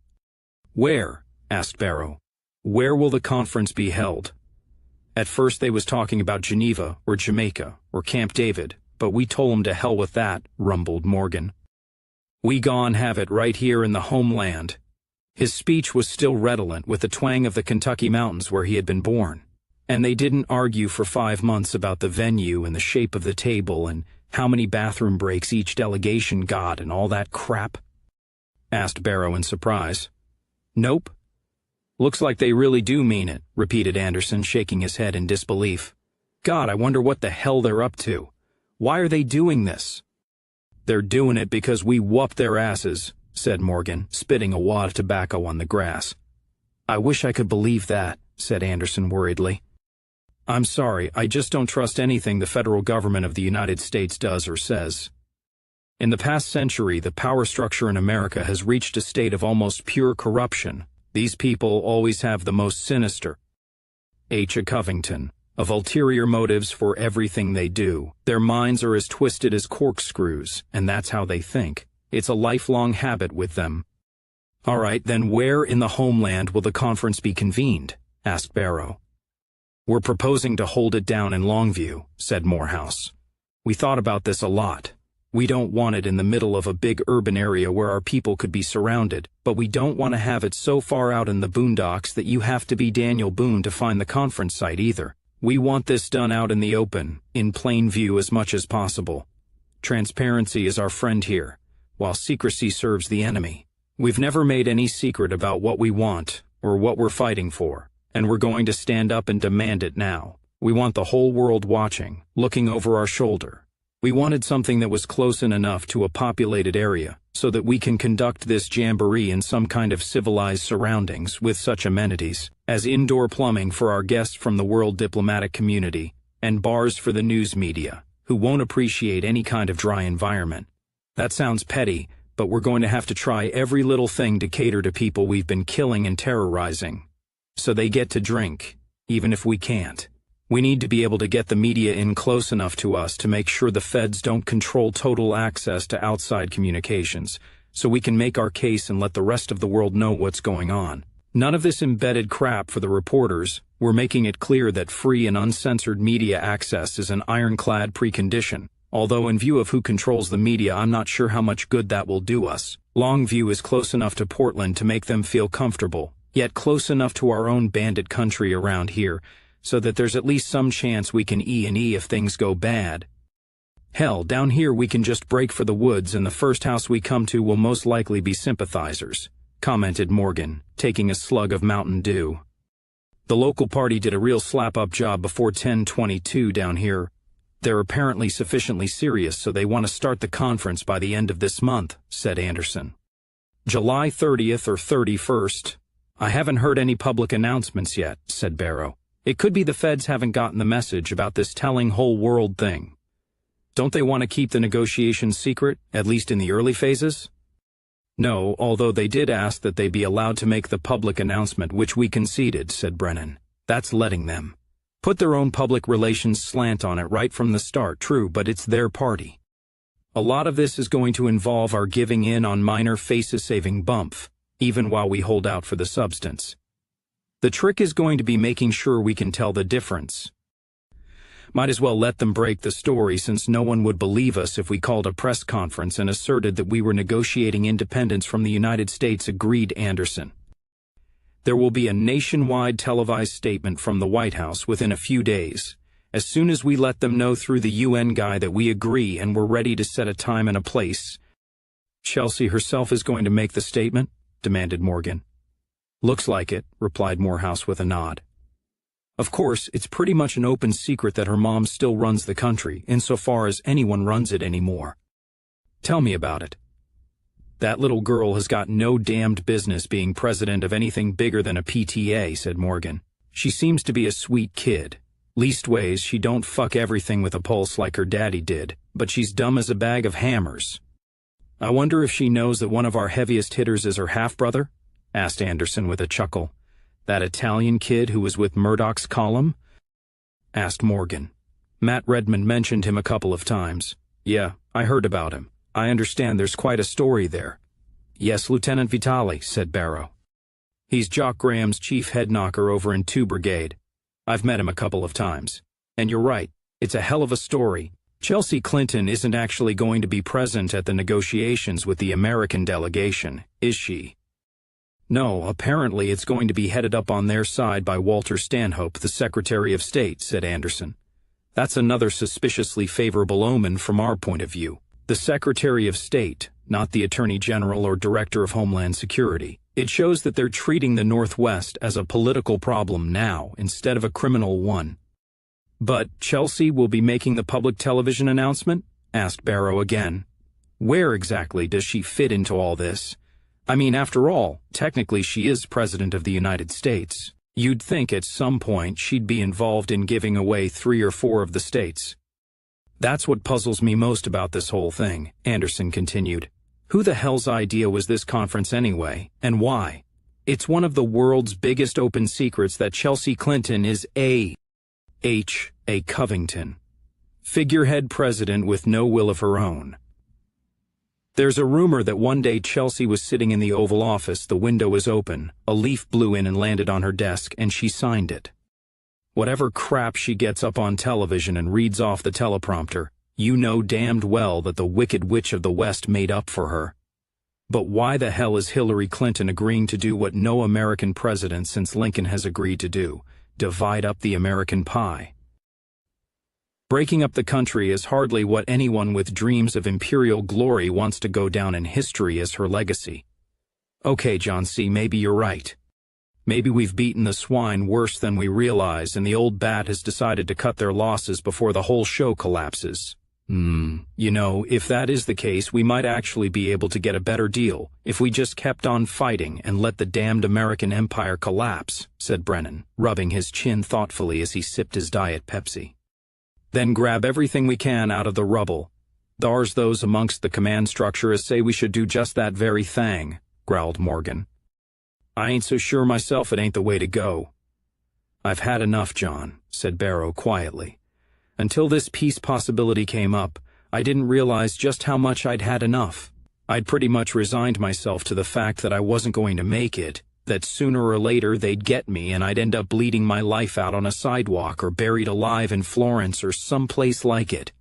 "Where?" asked Barrow. "Where will the conference be held?" "At first they was talking about Geneva, or Jamaica, or Camp David, but we told 'em to hell with that," rumbled Morgan. "We gon' have it right here in the homeland." His speech was still redolent with the twang of the Kentucky mountains where he had been born. "And they didn't argue for 5 months about the venue and the shape of the table and how many bathroom breaks each delegation got and all that crap?" asked Barrow in surprise. "Nope. Looks like they really do mean it," repeated Anderson, shaking his head in disbelief. "God, I wonder what the hell they're up to. Why are they doing this?" "They're doing it because we whooped their asses," said Morgan, spitting a wad of tobacco on the grass. "I wish I could believe that," said Anderson worriedly. "I'm sorry, I just don't trust anything the federal government of the United States does or says. In the past century, the power structure in America has reached a state of almost pure corruption. These people always have the most sinister H. A. Covington, of ulterior motives for everything they do. Their minds are as twisted as corkscrews, and that's how they think. It's a lifelong habit with them." "All right, then where in the homeland will the conference be convened?" asked Barrow. "We're proposing to hold it down in Longview," said Morehouse. "We thought about this a lot. We don't want it in the middle of a big urban area where our people could be surrounded, but we don't want to have it so far out in the boondocks that you have to be Daniel Boone to find the conference site either. We want this done out in the open, in plain view as much as possible. Transparency is our friend here, while secrecy serves the enemy. We've never made any secret about what we want, or what we're fighting for, and we're going to stand up and demand it now. We want the whole world watching, looking over our shoulder. We wanted something that was close enough to a populated area, so that we can conduct this jamboree in some kind of civilized surroundings with such amenities as indoor plumbing for our guests from the world diplomatic community, and bars for the news media, who won't appreciate any kind of dry environment. That sounds petty, but we're going to have to try every little thing to cater to people we've been killing and terrorizing, so they get to drink, even if we can't. We need to be able to get the media in close enough to us to make sure the feds don't control total access to outside communications, so we can make our case and let the rest of the world know what's going on. None of this embedded crap for the reporters. We're making it clear that free and uncensored media access is an ironclad precondition, although in view of who controls the media, I'm not sure how much good that will do us. Longview is close enough to Portland to make them feel comfortable, yet close enough to our own bandit country around here, so that there's at least some chance we can E&E if things go bad. Hell, down here we can just break for the woods and the first house we come to will most likely be sympathizers, commented Morgan, taking a slug of Mountain Dew. The local party did a real slap-up job before 10/22 down here. They're apparently sufficiently serious, so they want to start the conference by the end of this month, said Anderson. July 30th or 31st. I haven't heard any public announcements yet, said Barrow. It could be the feds haven't gotten the message about this telling whole world thing. Don't they want to keep the negotiations secret, at least in the early phases? No, although they did ask that they be allowed to make the public announcement, which we conceded, said Brennan. That's letting them put their own public relations slant on it right from the start, true, but it's their party. A lot of this is going to involve our giving in on minor faces-saving bump, even while we hold out for the substance. The trick is going to be making sure we can tell the difference. Might as well let them break the story, since no one would believe us if we called a press conference and asserted that we were negotiating independence from the United States, agreed Anderson. There will be a nationwide televised statement from the White House within a few days, as soon as we let them know through the UN guy that we agree and we're ready to set a time and a place. Chelsea herself is going to make the statement? Demanded Morgan. Looks like it, replied Morehouse with a nod. Of course, it's pretty much an open secret that her mom still runs the country, insofar as anyone runs it anymore. Tell me about it. That little girl has got no damned business being president of anything bigger than a PTA, said Morgan. She seems to be a sweet kid. Leastways, she don't fuck everything with a pulse like her daddy did, but she's dumb as a bag of hammers. I wonder if she knows that one of our heaviest hitters is her half-brother? Asked Anderson with a chuckle. That Italian kid who was with Murdoch's column? Asked Morgan. Matt Redmond mentioned him a couple of times. Yeah, I heard about him. I understand there's quite a story there. Yes, Lieutenant Vitali, said Barrow. He's Jock Graham's chief head knocker over in 2 Brigade. I've met him a couple of times. And you're right, it's a hell of a story. Chelsea Clinton isn't actually going to be present at the negotiations with the American delegation, is she? No, apparently it's going to be headed up on their side by Walter Stanhope, the Secretary of State, said Anderson. That's another suspiciously favorable omen from our point of view. The Secretary of State, not the Attorney General or Director of Homeland Security. It shows that they're treating the Northwest as a political problem now, instead of a criminal one. But Chelsea will be making the public television announcement? Asked Barrow again. Where exactly does she fit into all this? I mean, after all, technically she is President of the United States. You'd think at some point she'd be involved in giving away 3 or 4 of the states. That's what puzzles me most about this whole thing, Anderson continued. Who the hell's idea was this conference anyway, and why? It's one of the world's biggest open secrets that Chelsea Clinton is a Covington. Figurehead president with no will of her own. There's a rumor that one day Chelsea was sitting in the Oval Office, the window was open, a leaf blew in and landed on her desk, and she signed it. Whatever crap she gets up on television and reads off the teleprompter, you know damned well that the Wicked Witch of the West made up for her. But why the hell is Hillary Clinton agreeing to do what no American president since Lincoln has agreed to do? divide up the American pie. Breaking up the country is hardly what anyone with dreams of imperial glory wants to go down in history as her legacy. Okay, John C., maybe you're right. Maybe we've beaten the swine worse than we realize, and the old bat has decided to cut their losses before the whole show collapses. You know, if that is the case, we might actually be able to get a better deal if we just kept on fighting and let the damned American empire collapse, said Brennan, rubbing his chin thoughtfully as he sipped his Diet Pepsi. Then grab everything we can out of the rubble. There's those amongst the command structure as say we should do just that very thing, growled Morgan. I ain't so sure myself it ain't the way to go. I've had enough, John, said Barrow quietly. Until this peace possibility came up, I didn't realize just how much I'd had enough. I'd pretty much resigned myself to the fact that I wasn't going to make it, that sooner or later they'd get me and I'd end up bleeding my life out on a sidewalk or buried alive in Florence or someplace like it.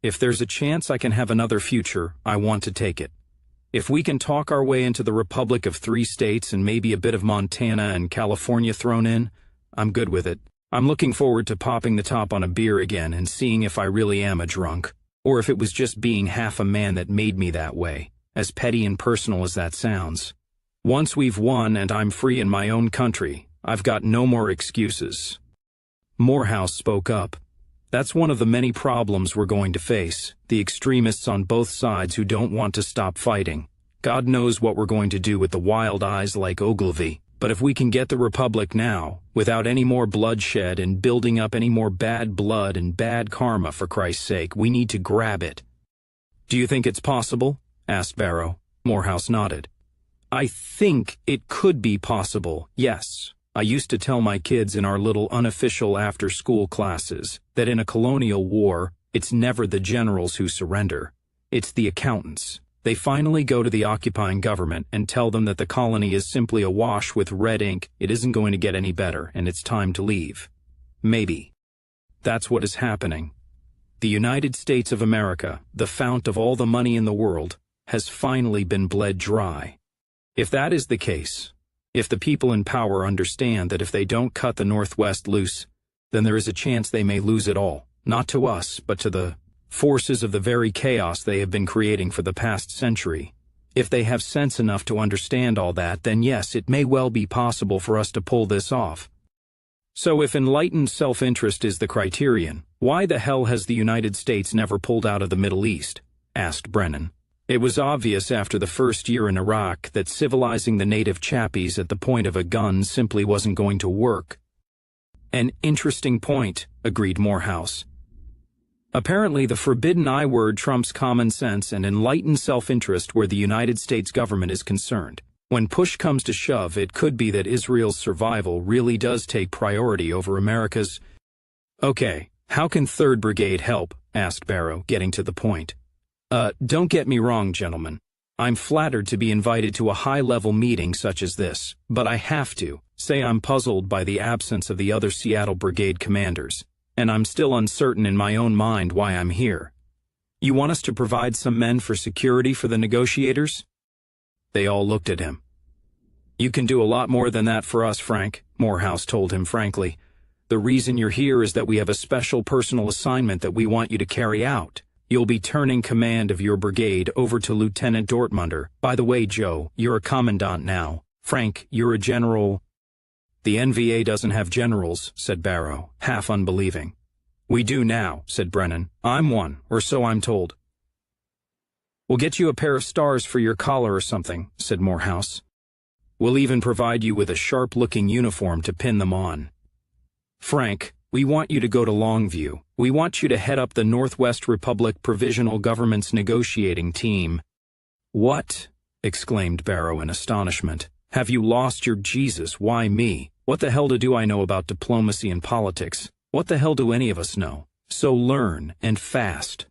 If there's a chance I can have another future, I want to take it. If we can talk our way into the Republic of 3 states and maybe a bit of Montana and California thrown in, I'm good with it. I'm looking forward to popping the top on a beer again and seeing if I really am a drunk, or if it was just being half a man that made me that way, as petty and personal as that sounds. Once we've won and I'm free in my own country, I've got no more excuses. Morehouse spoke up. That's one of the many problems we're going to face, the extremists on both sides who don't want to stop fighting. God knows what we're going to do with the wild eyes like Ogilvy. But if we can get the Republic now, without any more bloodshed and building up any more bad blood and bad karma for Christ's sake, we need to grab it. Do you think it's possible? Asked Barrow. Morehouse nodded. I think it could be possible, yes. I used to tell my kids in our little unofficial after-school classes that in a colonial war, it's never the generals who surrender. It's the accountants. They finally go to the occupying government and tell them that the colony is simply awash with red ink, it isn't going to get any better, and it's time to leave. Maybe. That's what is happening. The United States of America, the fount of all the money in the world, has finally been bled dry. If that is the case, if the people in power understand that if they don't cut the Northwest loose, then there is a chance they may lose it all, not to us, but to the forces of the very chaos they have been creating for the past century. If they have sense enough to understand all that, then yes, it may well be possible for us to pull this off. So if enlightened self-interest is the criterion, why the hell has the United States never pulled out of the Middle East? Asked Brennan. It was obvious after the first year in Iraq that civilizing the native chappies at the point of a gun simply wasn't going to work. An interesting point, agreed Morehouse. Apparently the forbidden I word trumps common sense and enlightened self-interest where the United States government is concerned. When push comes to shove, it could be that Israel's survival really does take priority over America's. Okay, how can 3rd Brigade help? Asked Barrow, getting to the point. Don't get me wrong, gentlemen. I'm flattered to be invited to a high-level meeting such as this, but I have to say I'm puzzled by the absence of the other Seattle Brigade commanders. And I'm still uncertain in my own mind why I'm here. You want us to provide some men for security for the negotiators? They all looked at him. You can do a lot more than that for us, Frank, Morehouse told him frankly. The reason you're here is that we have a special personal assignment that we want you to carry out. You'll be turning command of your brigade over to Lieutenant Dortmunder. By the way, Joe, you're a commandant now. Frank, you're a general. The NVA doesn't have generals, said Barrow, half unbelieving. We do now, said Brennan. I'm one, or so I'm told. We'll get you a pair of stars for your collar or something, said Morehouse. We'll even provide you with a sharp-looking uniform to pin them on. Frank, we want you to go to Longview. We want you to head up the Northwest Republic Provisional Government's negotiating team. What? Exclaimed Barrow in astonishment. Have you lost your Jesus? Why me? What the hell do I know about diplomacy and politics? What the hell do any of us know? So learn, and fast.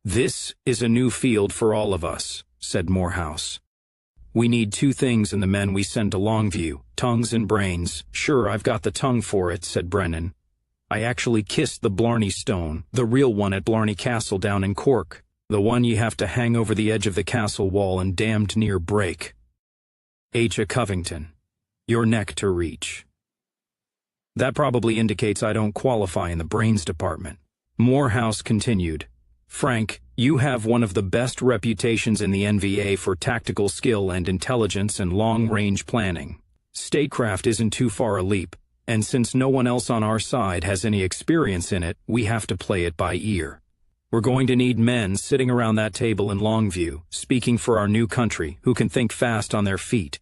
This is a new field for all of us, said Morehouse. We need 2 things in the men we send to Longview, tongues and brains. Sure, I've got the tongue for it, said Brennan. I actually kissed the Blarney Stone, the real one at Blarney Castle down in Cork, the one you have to hang over the edge of the castle wall and damned near break. H. A. Covington, your neck to reach. That probably indicates I don't qualify in the brains department. Morehouse continued. Frank, you have one of the best reputations in the NVA for tactical skill and intelligence and long-range planning. Statecraft isn't too far a leap, and since no one else on our side has any experience in it, we have to play it by ear. We're going to need men sitting around that table in Longview, speaking for our new country, who can think fast on their feet.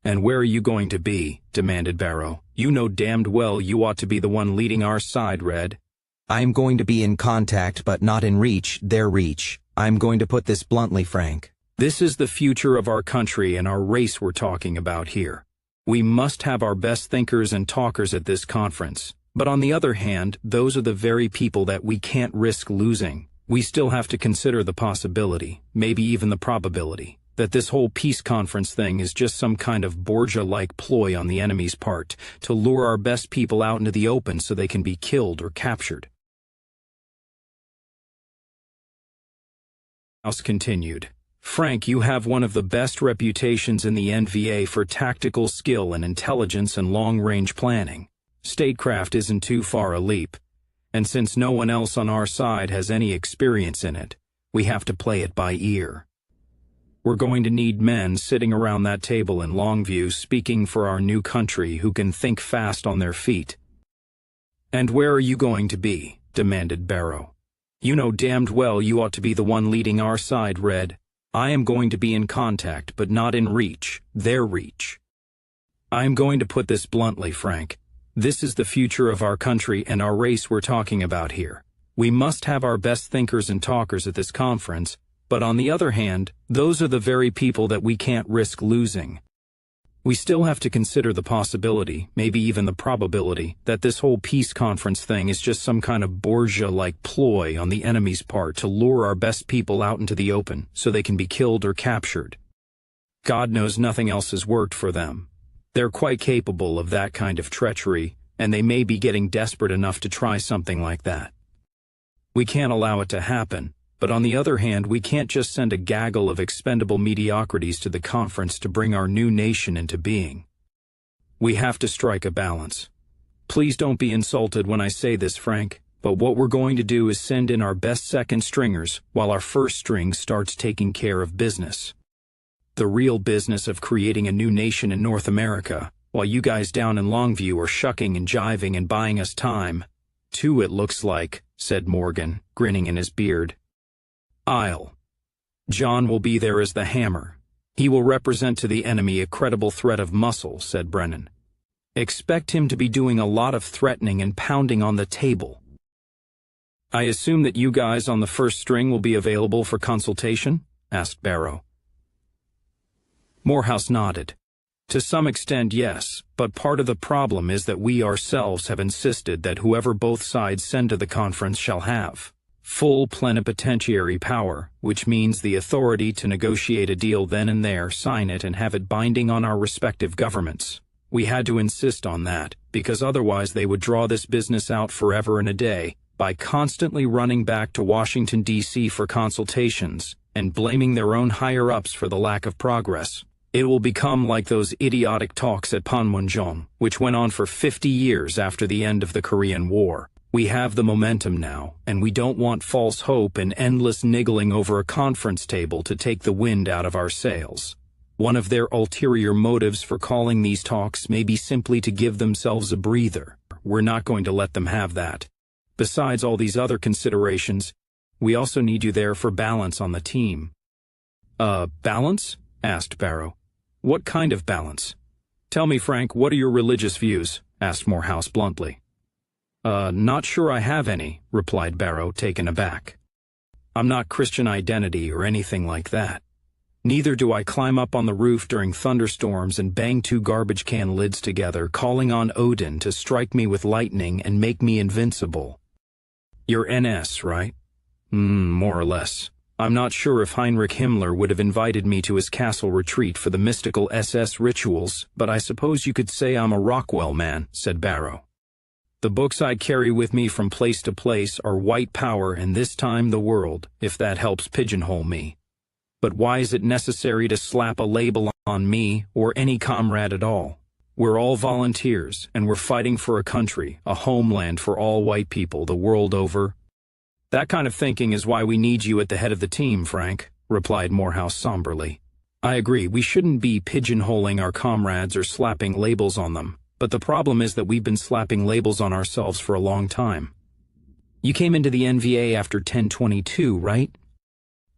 And where are you going to be? Demanded Barrow. You know damned well you ought to be the one leading our side, Red. I'm going to be in contact but not in reach, their reach. I'm going to put this bluntly, Frank. This is the future of our country and our race we're talking about here. We must have our best thinkers and talkers at this conference. But on the other hand, those are the very people that we can't risk losing. We still have to consider the possibility, maybe even the probability, that this whole peace conference thing is just some kind of Borgia-like ploy on the enemy's part to lure our best people out into the open so they can be killed or captured. House continued. Frank, you have one of the best reputations in the NVA for tactical skill and intelligence and long-range planning. Statecraft isn't too far a leap, and since no one else on our side has any experience in it, we have to play it by ear. We're going to need men sitting around that table in Longview speaking for our new country who can think fast on their feet. And where are you going to be? Demanded Barrow. You know damned well you ought to be the one leading our side, Red. I am going to be in contact, but not in reach, their reach. I am going to put this bluntly, Frank. This is the future of our country and our race we're talking about here. We must have our best thinkers and talkers at this conference, but on the other hand, those are the very people that we can't risk losing. We still have to consider the possibility, maybe even the probability, that this whole peace conference thing is just some kind of Borgia-like ploy on the enemy's part to lure our best people out into the open so they can be killed or captured. God knows nothing else has worked for them. They're quite capable of that kind of treachery, and they may be getting desperate enough to try something like that. We can't allow it to happen, but on the other hand, we can't just send a gaggle of expendable mediocrities to the conference to bring our new nation into being. We have to strike a balance. Please don't be insulted when I say this, Frank, but what we're going to do is send in our best second stringers while our first string starts taking care of business. The real business of creating a new nation in North America, while you guys down in Longview are shucking and jiving and buying us time. It looks like, said Morgan, grinning in his beard. John will be there as the hammer. He will represent to the enemy a credible threat of muscle, said Brennan. Expect him to be doing a lot of threatening and pounding on the table. I assume that you guys on the first string will be available for consultation? Asked Barrow. Morehouse nodded. To some extent, yes, but part of the problem is that we ourselves have insisted that whoever both sides send to the conference shall have full plenipotentiary power, which means the authority to negotiate a deal then and there, sign it, and have it binding on our respective governments. We had to insist on that, because otherwise they would draw this business out forever and a day by constantly running back to Washington, D.C. for consultations and blaming their own higher-ups for the lack of progress. It will become like those idiotic talks at Panmunjom, which went on for 50 years after the end of the Korean War. We have the momentum now, and we don't want false hope and endless niggling over a conference table to take the wind out of our sails. One of their ulterior motives for calling these talks may be simply to give themselves a breather. We're not going to let them have that. Besides all these other considerations, we also need you there for balance on the team. Balance? Asked Barrow. What kind of balance? Tell me, Frank, what are your religious views? Asked Morehouse bluntly. Not sure I have any, replied Barrow, taken aback. I'm not Christian Identity or anything like that. Neither do I climb up on the roof during thunderstorms and bang two garbage can lids together, calling on Odin to strike me with lightning and make me invincible. You're NS, right? More or less. I'm not sure if Heinrich Himmler would have invited me to his castle retreat for the mystical SS rituals, but I suppose you could say I'm a Rockwell man, said Barrow. The books I carry with me from place to place are White Power and This Time the World, if that helps pigeonhole me. But why is it necessary to slap a label on me or any comrade at all? We're all volunteers, and we're fighting for a country, a homeland for all white people the world over. That kind of thinking is why we need you at the head of the team, Frank, replied Morehouse somberly. I agree, we shouldn't be pigeonholing our comrades or slapping labels on them, but the problem is that we've been slapping labels on ourselves for a long time. You came into the NVA after 10/22, right?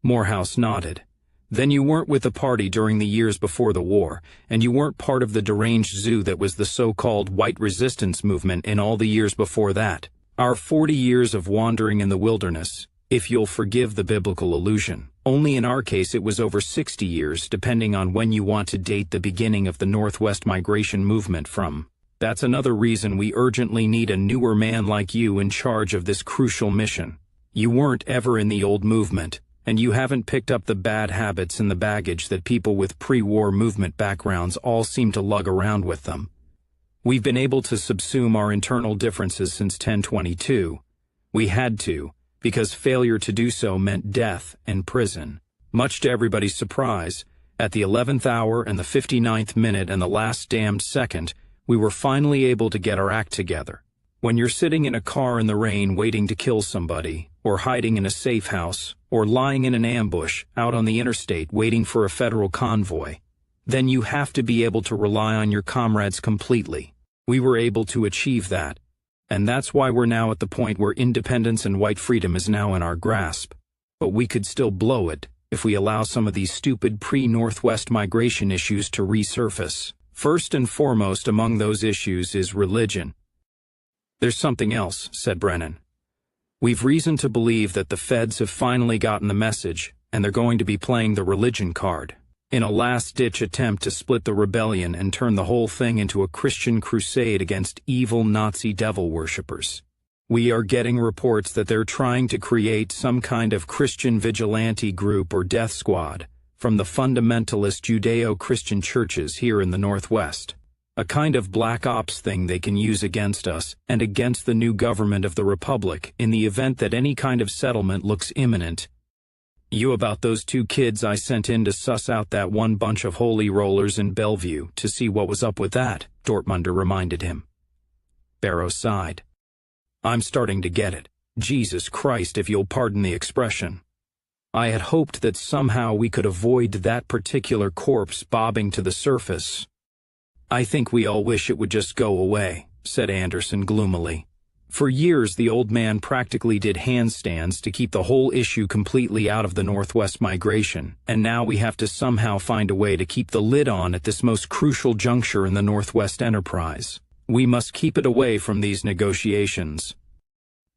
Morehouse nodded. Then you weren't with the party during the years before the war, and you weren't part of the deranged zoo that was the so-called white resistance movement in all the years before that. Our 40 years of wandering in the wilderness, if you'll forgive the biblical allusion. Only in our case it was over 60 years, depending on when you want to date the beginning of the Northwest migration movement from. That's another reason we urgently need a newer man like you in charge of this crucial mission. You weren't ever in the old movement, and you haven't picked up the bad habits and the baggage that people with pre-war movement backgrounds all seem to lug around with them. We've been able to subsume our internal differences since 10/22. We had to, because failure to do so meant death and prison. Much to everybody's surprise, at the 11th hour and the 59th minute and the last damned second, we were finally able to get our act together. When you're sitting in a car in the rain waiting to kill somebody, or hiding in a safe house, or lying in an ambush out on the interstate waiting for a federal convoy, then you have to be able to rely on your comrades completely. We were able to achieve that, and that's why we're now at the point where independence and white freedom is now in our grasp. But we could still blow it if we allow some of these stupid pre-Northwest migration issues to resurface. First and foremost among those issues is religion. There's something else, said Brennan. We've reason to believe that the feds have finally gotten the message, and they're going to be playing the religion card, in a last-ditch attempt to split the rebellion and turn the whole thing into a Christian crusade against evil Nazi devil worshippers. We are getting reports that they're trying to create some kind of Christian vigilante group or death squad from the fundamentalist Judeo-Christian churches here in the Northwest. A kind of black ops thing they can use against us and against the new government of the Republic in the event that any kind of settlement looks imminent. You about those 2 kids I sent in to suss out that one bunch of holy rollers in Bellevue to see what was up with that, Dortmunder reminded him. Barrow sighed. I'm starting to get it. Jesus Christ, if you'll pardon the expression. I had hoped that somehow we could avoid that particular corpse bobbing to the surface. I think we all wish it would just go away, said Anderson gloomily. For years the old man practically did handstands to keep the whole issue completely out of the Northwest migration, and now we have to somehow find a way to keep the lid on at this most crucial juncture in the Northwest enterprise. We must keep it away from these negotiations.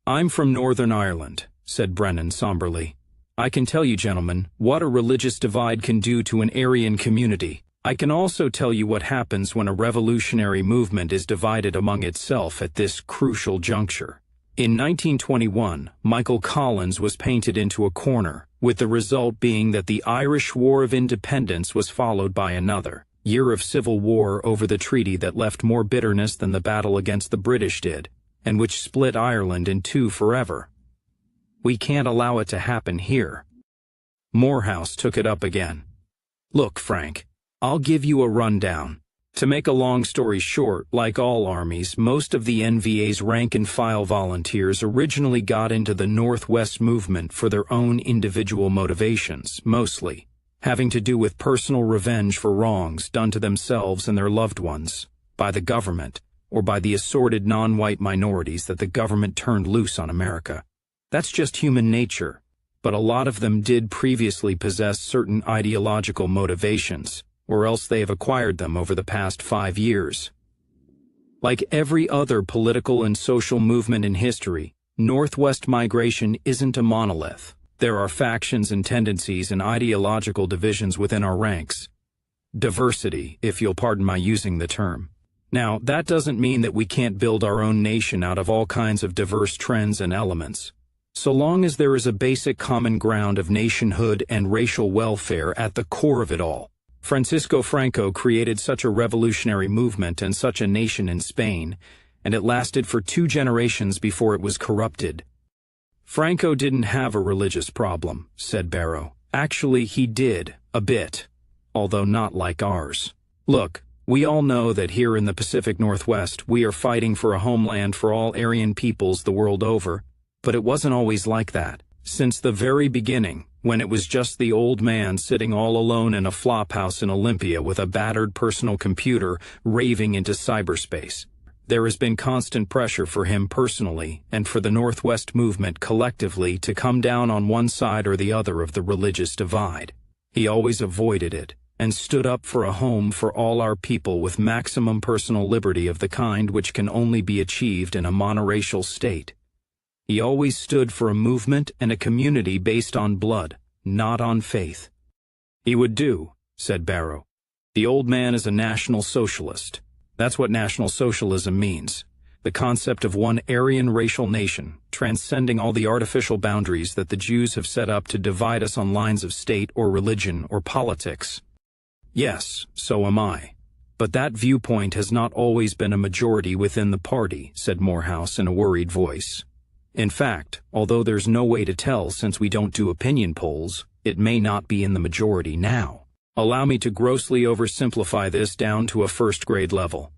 I'm from Northern Ireland, said Brennan somberly. I can tell you, gentlemen, what a religious divide can do to an Aryan community. I can also tell you what happens when a revolutionary movement is divided among itself at this crucial juncture. In 1921, Michael Collins was painted into a corner, with the result being that the Irish War of Independence was followed by another year of civil war over the treaty that left more bitterness than the battle against the British did, and which split Ireland in 2 forever. We can't allow it to happen here. Morehouse took it up again. Look, Frank, I'll give you a rundown. To make a long story short, like all armies, most of the NVA's rank-and-file volunteers originally got into the Northwest movement for their own individual motivations, mostly having to do with personal revenge for wrongs done to themselves and their loved ones, by the government, or by the assorted non-white minorities that the government turned loose on America. That's just human nature, but a lot of them did previously possess certain ideological motivations, or else they have acquired them over the past 5 years. Like every other political and social movement in history, Northwest migration isn't a monolith. There are factions and tendencies and ideological divisions within our ranks. Diversity, if you'll pardon my using the term. Now, that doesn't mean that we can't build our own nation out of all kinds of diverse trends and elements. So long as there is a basic common ground of nationhood and racial welfare at the core of it all. Francisco Franco created such a revolutionary movement and such a nation in Spain, and it lasted for 2 generations before it was corrupted. Franco didn't have a religious problem, said Barrow. Actually, he did, a bit, although not like ours. Look, We all know that here in the Pacific Northwest we are fighting for a homeland for all Aryan peoples the world over, but it wasn't always like that. Since the very beginning, when it was just the old man sitting all alone in a flophouse in Olympia with a battered personal computer raving into cyberspace, there has been constant pressure for him personally and for the Northwest movement collectively to come down on one side or the other of the religious divide. He always avoided it and stood up for a home for all our people with maximum personal liberty of the kind which can only be achieved in a monoracial state. He always stood for a movement and a community based on blood, not on faith. He would do, said Barrow. The old man is a National Socialist. That's what National Socialism means. The concept of one Aryan racial nation, transcending all the artificial boundaries that the Jews have set up to divide us on lines of state or religion or politics. Yes, so am I. But that viewpoint has not always been a majority within the party, said Morehouse in a worried voice. In fact, although there's no way to tell since we don't do opinion polls, it may not be in the majority now. Allow me to grossly oversimplify this down to a first-grade level.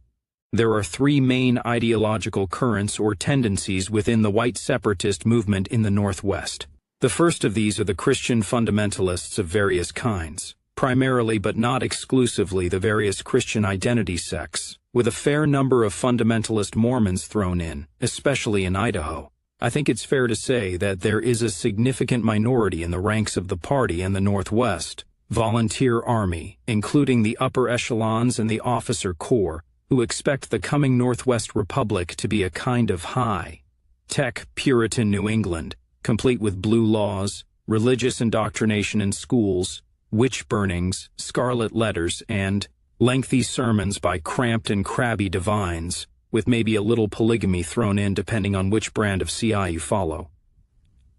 There are three main ideological currents or tendencies within the white separatist movement in the Northwest. The first of these are the Christian fundamentalists of various kinds, primarily but not exclusively the various Christian identity sects, with a fair number of fundamentalist Mormons thrown in, especially in Idaho. I think it's fair to say that there is a significant minority in the ranks of the party and the Northwest, volunteer army, including the upper echelons and the officer corps, who expect the coming Northwest Republic to be a kind of high-tech Puritan New England, complete with blue laws, religious indoctrination in schools, witch burnings, scarlet letters, and lengthy sermons by cramped and crabby divines, with maybe a little polygamy thrown in depending on which brand of CI you follow.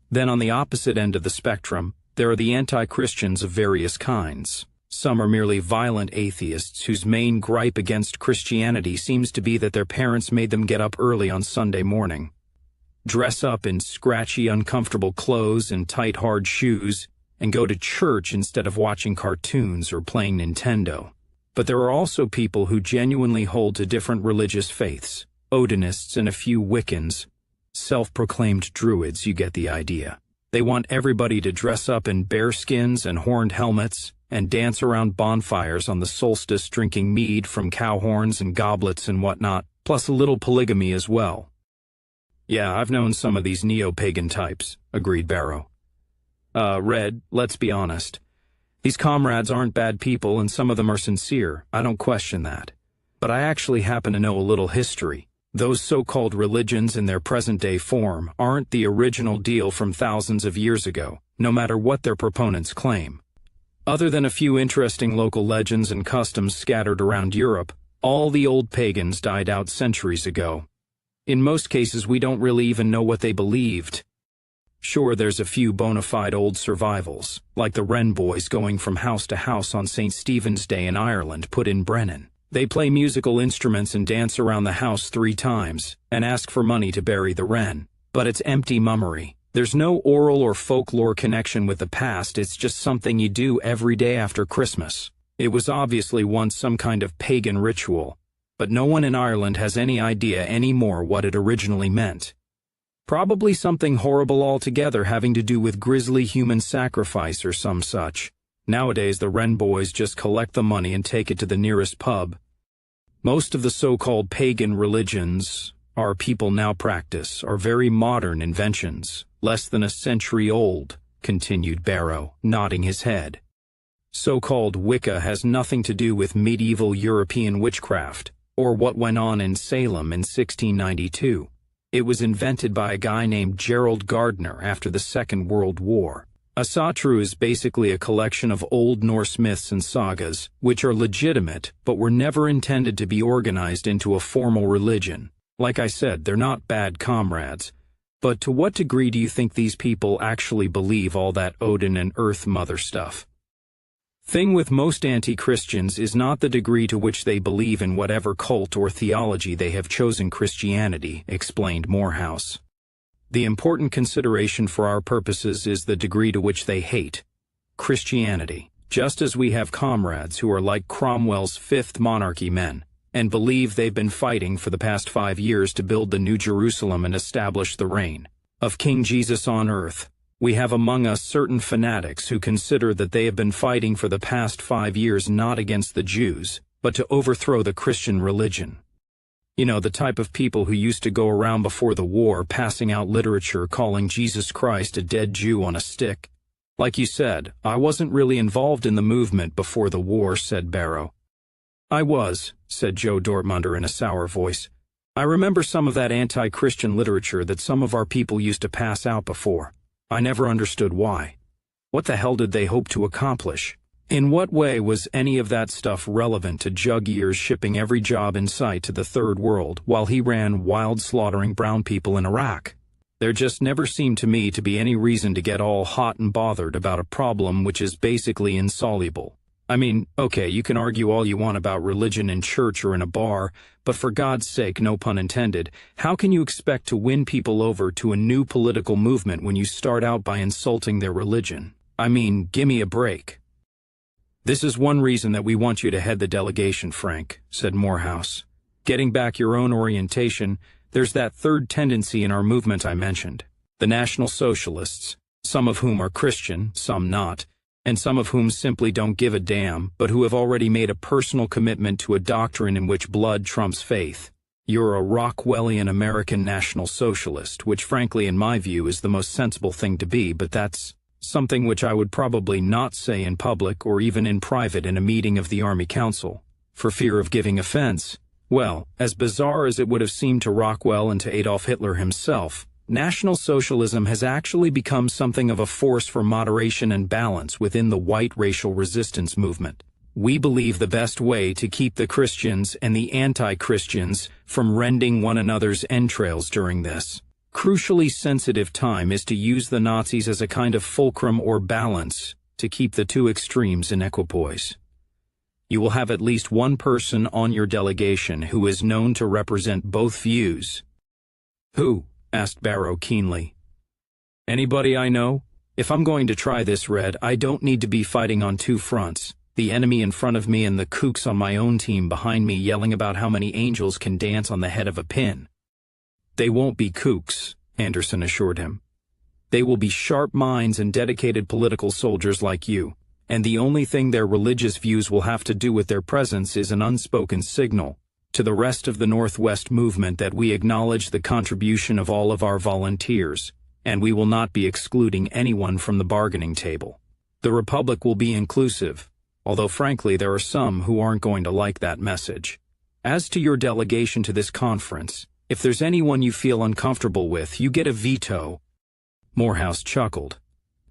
Then on the opposite end of the spectrum, there are the anti-Christians of various kinds. Some are merely violent atheists whose main gripe against Christianity seems to be that their parents made them get up early on Sunday morning, dress up in scratchy, uncomfortable clothes and tight, hard shoes, and go to church instead of watching cartoons or playing Nintendo. But there are also people who genuinely hold to different religious faiths, Odinists and a few Wiccans, self-proclaimed druids, you get the idea. They want everybody to dress up in bearskins and horned helmets and dance around bonfires on the solstice drinking mead from cow horns and goblets and whatnot, plus a little polygamy as well. Yeah, I've known some of these neo-pagan types, agreed Barrow. Red, let's be honest. These comrades aren't bad people and some of them are sincere, I don't question that. But I actually happen to know a little history. Those so-called religions in their present-day form aren't the original deal from thousands of years ago, no matter what their proponents claim. Other than a few interesting local legends and customs scattered around Europe, all the old pagans died out centuries ago. In most cases, we don't really even know what they believed. Sure, there's a few bona fide old survivals, like the Wren boys going from house to house on St. Stephen's Day in Ireland put in Brennan. They play musical instruments and dance around the house 3 times, and ask for money to bury the Wren. But it's empty mummery. There's no oral or folklore connection with the past, it's just something you do every day after Christmas. It was obviously once some kind of pagan ritual, but no one in Ireland has any idea anymore what it originally meant. Probably something horrible altogether having to do with grisly human sacrifice or some such. Nowadays the Wren boys just collect the money and take it to the nearest pub. Most of the so-called pagan religions our people now practice are very modern inventions, less than a century old, continued Barrow, nodding his head. So-called Wicca has nothing to do with medieval European witchcraft, or what went on in Salem in 1692. It was invented by a guy named Gerald Gardner after the Second World War. A satru is basically a collection of Old Norse myths and sagas, which are legitimate but were never intended to be organized into a formal religion. Like I said, they're not bad comrades. But to what degree do you think these people actually believe all that Odin and Earth Mother stuff? Thing with most anti-Christians is not the degree to which they believe in whatever cult or theology they have chosen Christianity, explained Morehouse. The important consideration for our purposes is the degree to which they hate Christianity. Just as we have comrades who are like Cromwell's Fifth Monarchy men, and believe they've been fighting for the past 5 years to build the New Jerusalem and establish the reign of King Jesus on earth, we have among us certain fanatics who consider that they have been fighting for the past 5 years not against the Jews, but to overthrow the Christian religion. You know, the type of people who used to go around before the war passing out literature calling Jesus Christ a dead Jew on a stick. Like you said, I wasn't really involved in the movement before the war, said Barrow. I was, said Joe Dortmunder in a sour voice. I remember some of that anti-Christian literature that some of our people used to pass out before. I never understood why. What the hell did they hope to accomplish? In what way was any of that stuff relevant to Jug Ears shipping every job in sight to the Third World while he ran wild slaughtering brown people in Iraq? There just never seemed to me to be any reason to get all hot and bothered about a problem which is basically insoluble. I mean, okay, you can argue all you want about religion in church or in a bar, but for God's sake, no pun intended, how can you expect to win people over to a new political movement when you start out by insulting their religion? I mean, gimme a break. This is one reason that we want you to head the delegation, Frank, said Morehouse. Getting back your own orientation, there's that third tendency in our movement I mentioned, the National Socialists, some of whom are Christian, some not, and some of whom simply don't give a damn, but who have already made a personal commitment to a doctrine in which blood trumps faith. You're a Rockwellian American National Socialist, which frankly in my view is the most sensible thing to be, but that's something which I would probably not say in public or even in private in a meeting of the Army Council, for fear of giving offense. Well, as bizarre as it would have seemed to Rockwell and to Adolf Hitler himself, National Socialism has actually become something of a force for moderation and balance within the white racial resistance movement. We believe the best way to keep the Christians and the anti-Christians from rending one another's entrails during this crucially sensitive time is to use the Nazis as a kind of fulcrum or balance to keep the two extremes in equipoise. You will have at least one person on your delegation who is known to represent both views. Who? Asked Barrow keenly. Anybody I know? If I'm going to try this, Red, I don't need to be fighting on two fronts, the enemy in front of me and the kooks on my own team behind me yelling about how many angels can dance on the head of a pin. They won't be kooks, Anderson assured him. They will be sharp minds and dedicated political soldiers like you, and the only thing their religious views will have to do with their presence is an unspoken signal to the rest of the Northwest movement that we acknowledge the contribution of all of our volunteers, and we will not be excluding anyone from the bargaining table. The Republic will be inclusive, although frankly there are some who aren't going to like that message. As to your delegation to this conference, if there's anyone you feel uncomfortable with, you get a veto. Morehouse chuckled.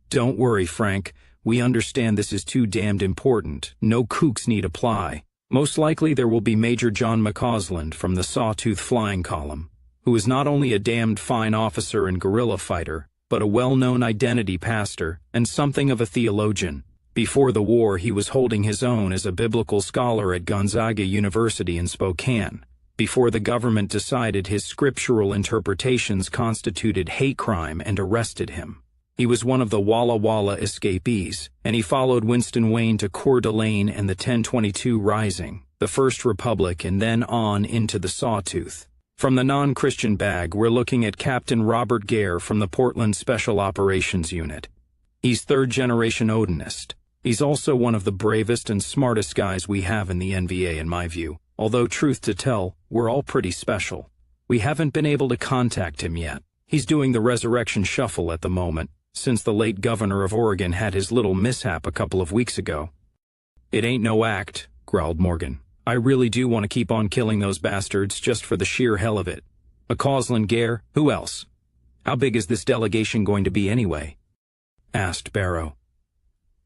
Don't worry, Frank. We understand this is too damned important. No kooks need apply. Most likely there will be Major John McCausland from the Sawtooth Flying Column, who is not only a damned fine officer and guerrilla fighter, but a well-known identity pastor and something of a theologian. Before the war, he was holding his own as a biblical scholar at Gonzaga University in Spokane, before the government decided his scriptural interpretations constituted hate crime and arrested him. He was one of the Walla Walla escapees, and he followed Winston Wayne to Coeur d'Alene and the 1022 Rising, the First Republic, and then on into the Sawtooth. From the non-Christian bag, we're looking at Captain Robert Gare from the Portland Special Operations Unit. He's third-generation Odinist. He's also one of the bravest and smartest guys we have in the NVA in my view, although truth to tell, we're all pretty special. We haven't been able to contact him yet. He's doing the resurrection shuffle at the moment, since the late governor of Oregon had his little mishap a couple of weeks ago. It ain't no act, growled Morgan. I really do want to keep on killing those bastards just for the sheer hell of it. McCausland, Gare, who else? How big is this delegation going to be anyway? Asked Barrow.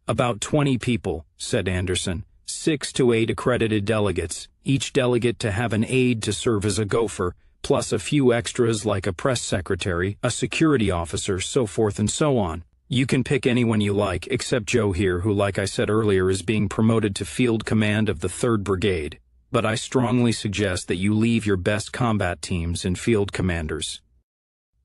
About 20 people, said Anderson. 6 to 8 accredited delegates, each delegate to have an aide to serve as a gopher, plus a few extras like a press secretary, a security officer, so forth and so on. You can pick anyone you like, except Joe here, who, like I said earlier, is being promoted to field command of the 3rd Brigade. But I strongly suggest that you leave your best combat teams and field commanders.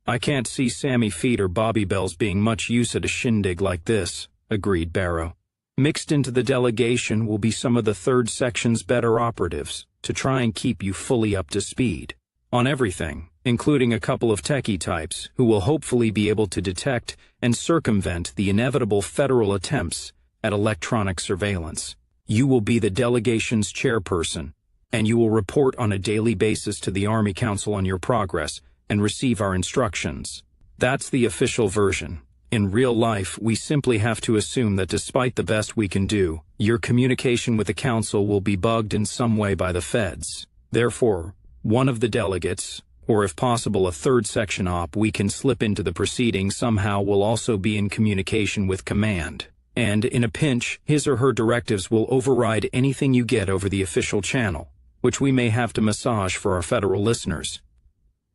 I can't see Sammy Feet or Bobby Bells being much use at a shindig like this, agreed Barrow. Mixed into the delegation will be some of the third section's better operatives to try and keep you fully up to speed on everything, including a couple of techie types who will hopefully be able to detect and circumvent the inevitable federal attempts at electronic surveillance. You will be the delegation's chairperson, and you will report on a daily basis to the Army Council on your progress and receive our instructions. That's the official version. In real life, we simply have to assume that despite the best we can do, your communication with the Council will be bugged in some way by the feds. Therefore, one of the delegates, or if possible a third section op we can slip into the proceedings somehow, will also be in communication with command. And, in a pinch, his or her directives will override anything you get over the official channel, which we may have to massage for our federal listeners.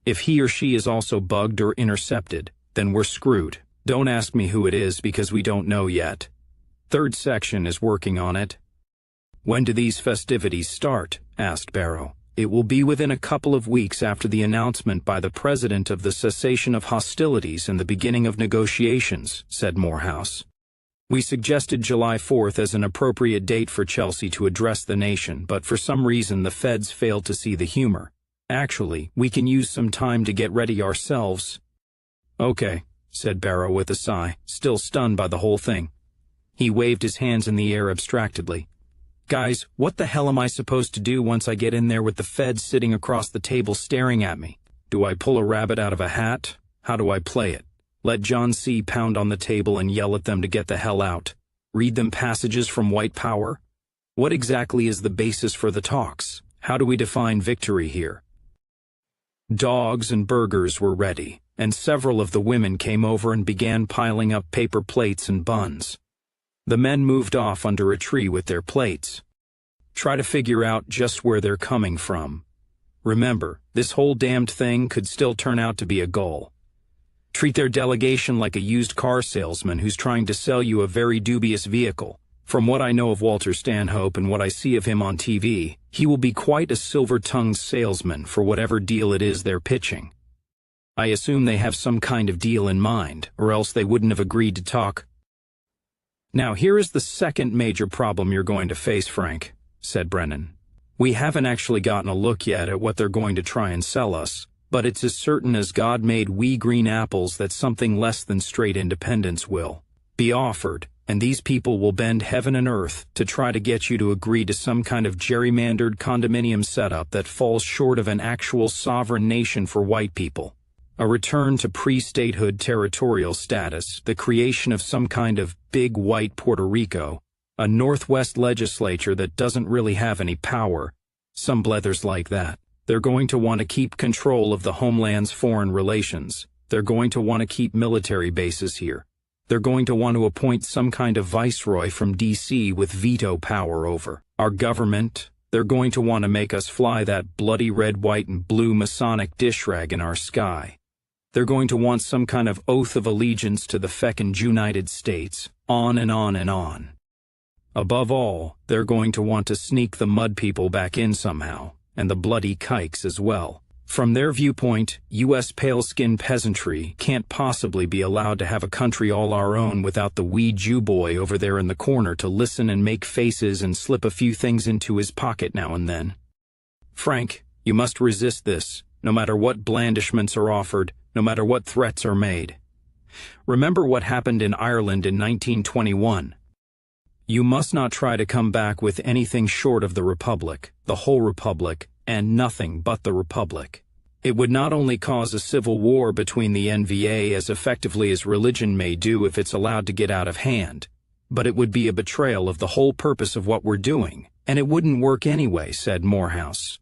If he or she is also bugged or intercepted, then we're screwed. Don't ask me who it is because we don't know yet. Third section is working on it. When do these festivities start? Asked Barrow. It will be within a couple of weeks after the announcement by the President of the cessation of hostilities and the beginning of negotiations, said Morehouse. We suggested July 4th as an appropriate date for Chelsea to address the nation, but for some reason the feds failed to see the humor. Actually, we can use some time to get ready ourselves. Okay, said Barrow with a sigh, still stunned by the whole thing. He waved his hands in the air abstractedly. Guys, what the hell am I supposed to do once I get in there with the feds sitting across the table staring at me? Do I pull a rabbit out of a hat? How do I play it? Let John C. pound on the table and yell at them to get the hell out? Read them passages from White Power? What exactly is the basis for the talks? How do we define victory here? Dogs and burgers were ready, and several of the women came over and began piling up paper plates and buns. The men moved off under a tree with their plates. Try to figure out just where they're coming from. Remember, this whole damned thing could still turn out to be a goal. Treat their delegation like a used car salesman who's trying to sell you a very dubious vehicle. From what I know of Walter Stanhope and what I see of him on TV, he will be quite a silver-tongued salesman for whatever deal it is they're pitching. I assume they have some kind of deal in mind, or else they wouldn't have agreed to talk. Now here is the second major problem you're going to face, Frank, said Brennan. We haven't actually gotten a look yet at what they're going to try and sell us, but it's as certain as God made wee green apples that something less than straight independence will be offered, and these people will bend heaven and earth to try to get you to agree to some kind of gerrymandered condominium setup that falls short of an actual sovereign nation for white people. A return to pre-statehood territorial status, the creation of some kind of big white Puerto Rico, a Northwest legislature that doesn't really have any power, some blethers like that. They're going to want to keep control of the homeland's foreign relations. They're going to want to keep military bases here. They're going to want to appoint some kind of viceroy from D.C. with veto power over our government. They're going to want to make us fly that bloody red, white, and blue Masonic dish rag in our sky. They're going to want some kind of oath of allegiance to the feckin' United States, on and on and on. Above all, they're going to want to sneak the mud people back in somehow, and the bloody kikes as well. From their viewpoint, U.S. pale-skinned peasantry can't possibly be allowed to have a country all our own without the wee Jew boy over there in the corner to listen and make faces and slip a few things into his pocket now and then. Frank, you must resist this, no matter what blandishments are offered, no matter what threats are made. Remember what happened in Ireland in 1921. You must not try to come back with anything short of the Republic, the whole Republic, and nothing but the Republic. It would not only cause a civil war between the NVA as effectively as religion may do if it's allowed to get out of hand, but it would be a betrayal of the whole purpose of what we're doing, and it wouldn't work anyway, said Morehouse.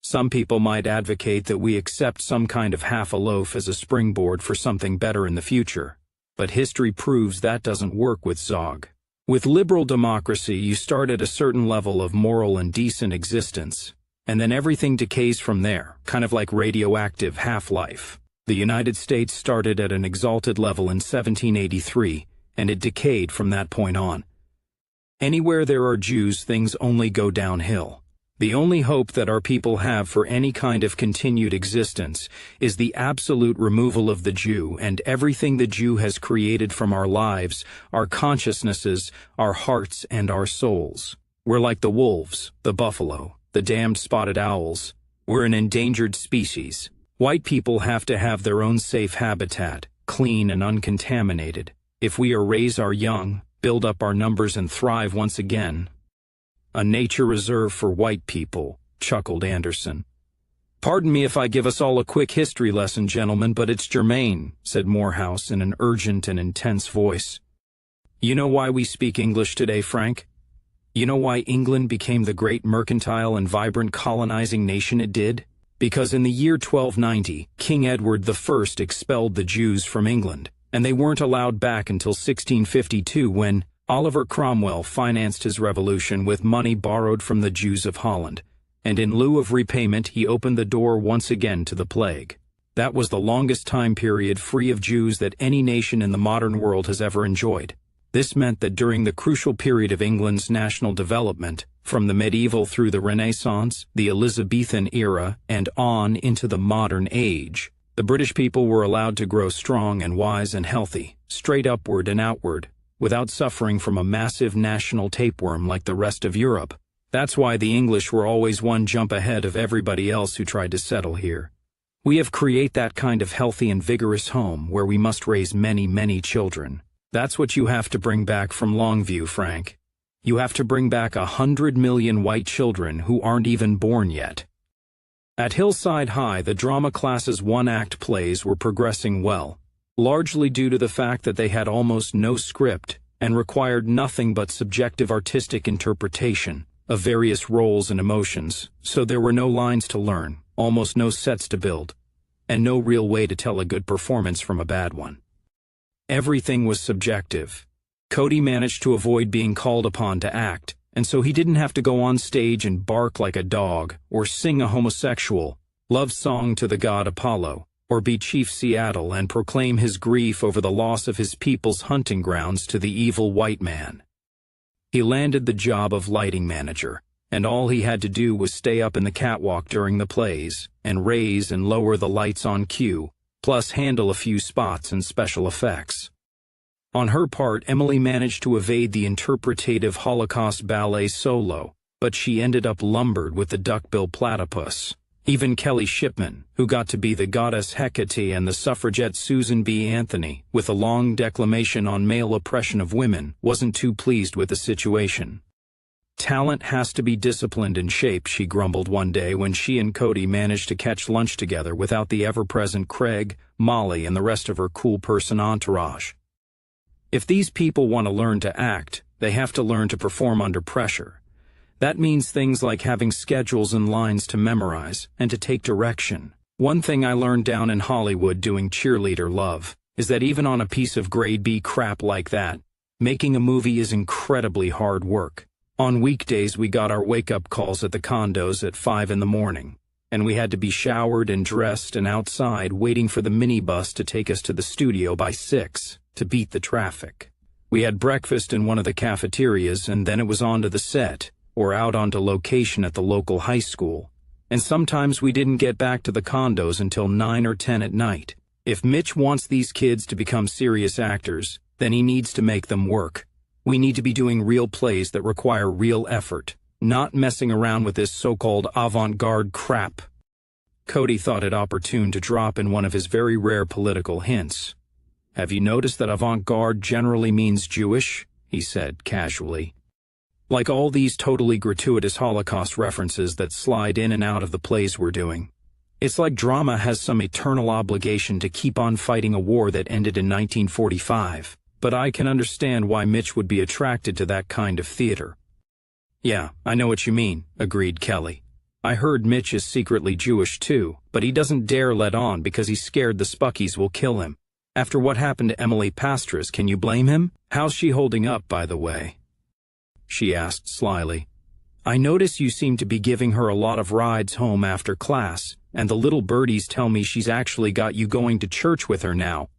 Some people might advocate that we accept some kind of half a loaf as a springboard for something better in the future, but history proves that doesn't work with Zog. With liberal democracy, you start at a certain level of moral and decent existence, and then everything decays from there, kind of like radioactive half-life. The United States started at an exalted level in 1783, and it decayed from that point on. Anywhere there are Jews, things only go downhill. The only hope that our people have for any kind of continued existence is the absolute removal of the Jew and everything the Jew has created from our lives, our consciousnesses, our hearts, and our souls. We're like the wolves, the buffalo, the damned spotted owls. We're an endangered species. White people have to have their own safe habitat, clean and uncontaminated, if we are raise our young, build up our numbers and thrive once again. A nature reserve for white people, chuckled Anderson. Pardon me if I give us all a quick history lesson, gentlemen, but it's germane, said Morehouse in an urgent and intense voice. You know why we speak English today, Frank? You know why England became the great mercantile and vibrant colonizing nation it did? Because in the year 1290, King Edward I expelled the Jews from England, and they weren't allowed back until 1652 when Oliver Cromwell financed his revolution with money borrowed from the Jews of Holland, and in lieu of repayment he opened the door once again to the plague. That was the longest time period free of Jews that any nation in the modern world has ever enjoyed. This meant that during the crucial period of England's national development, from the medieval through the Renaissance, the Elizabethan era, and on into the modern age, the British people were allowed to grow strong and wise and healthy, straight upward and outward, without suffering from a massive national tapeworm like the rest of Europe. That's why the English were always one jump ahead of everybody else who tried to settle here. We have created that kind of healthy and vigorous home where we must raise many, many children. That's what you have to bring back from Longview, Frank. You have to bring back 100 million white children who aren't even born yet. At Hillside High, the drama class's one-act plays were progressing well, largely due to the fact that they had almost no script and required nothing but subjective artistic interpretation of various roles and emotions, so there were no lines to learn, almost no sets to build, and no real way to tell a good performance from a bad one. Everything was subjective. Cody managed to avoid being called upon to act, and so he didn't have to go on stage and bark like a dog, or sing a homosexual love song to the god Apollo, or be Chief Seattle and proclaim his grief over the loss of his people's hunting grounds to the evil white man. He landed the job of lighting manager, and all he had to do was stay up in the catwalk during the plays, and raise and lower the lights on cue, plus handle a few spots and special effects. On her part, Emily managed to evade the interpretative Holocaust ballet solo, but she ended up lumbered with the duckbill platypus. Even Kelly Shipman, who got to be the goddess Hecate, and the suffragette Susan B. Anthony, with a long declamation on male oppression of women, wasn't too pleased with the situation. Talent has to be disciplined in shape, she grumbled one day when she and Cody managed to catch lunch together without the ever-present Craig, Molly, and the rest of her cool person entourage. If these people want to learn to act, they have to learn to perform under pressure. That means things like having schedules and lines to memorize and to take direction. One thing I learned down in Hollywood doing cheerleader love is that even on a piece of grade B crap like that, making a movie is incredibly hard work. On weekdays we got our wake-up calls at the condos at 5 in the morning, and we had to be showered and dressed and outside waiting for the minibus to take us to the studio by 6 to beat the traffic. We had breakfast in one of the cafeterias, and then it was on to the set, or out onto location at the local high school, and sometimes we didn't get back to the condos until 9 or 10 at night. If Mitch wants these kids to become serious actors, then he needs to make them work. We need to be doing real plays that require real effort, not messing around with this so-called avant-garde crap. Cody thought it opportune to drop in one of his very rare political hints. Have you noticed that avant-garde generally means Jewish? He said casually. Like all these totally gratuitous Holocaust references that slide in and out of the plays we're doing. It's like drama has some eternal obligation to keep on fighting a war that ended in 1945, but I can understand why Mitch would be attracted to that kind of theater. Yeah, I know what you mean, agreed Kelly. I heard Mitch is secretly Jewish too, but he doesn't dare let on because he's scared the Spuckies will kill him. After what happened to Emily Pastras, can you blame him? How's she holding up, by the way? She asked slyly. I notice you seem to be giving her a lot of rides home after class, and the little birdies tell me she's actually got you going to church with her now.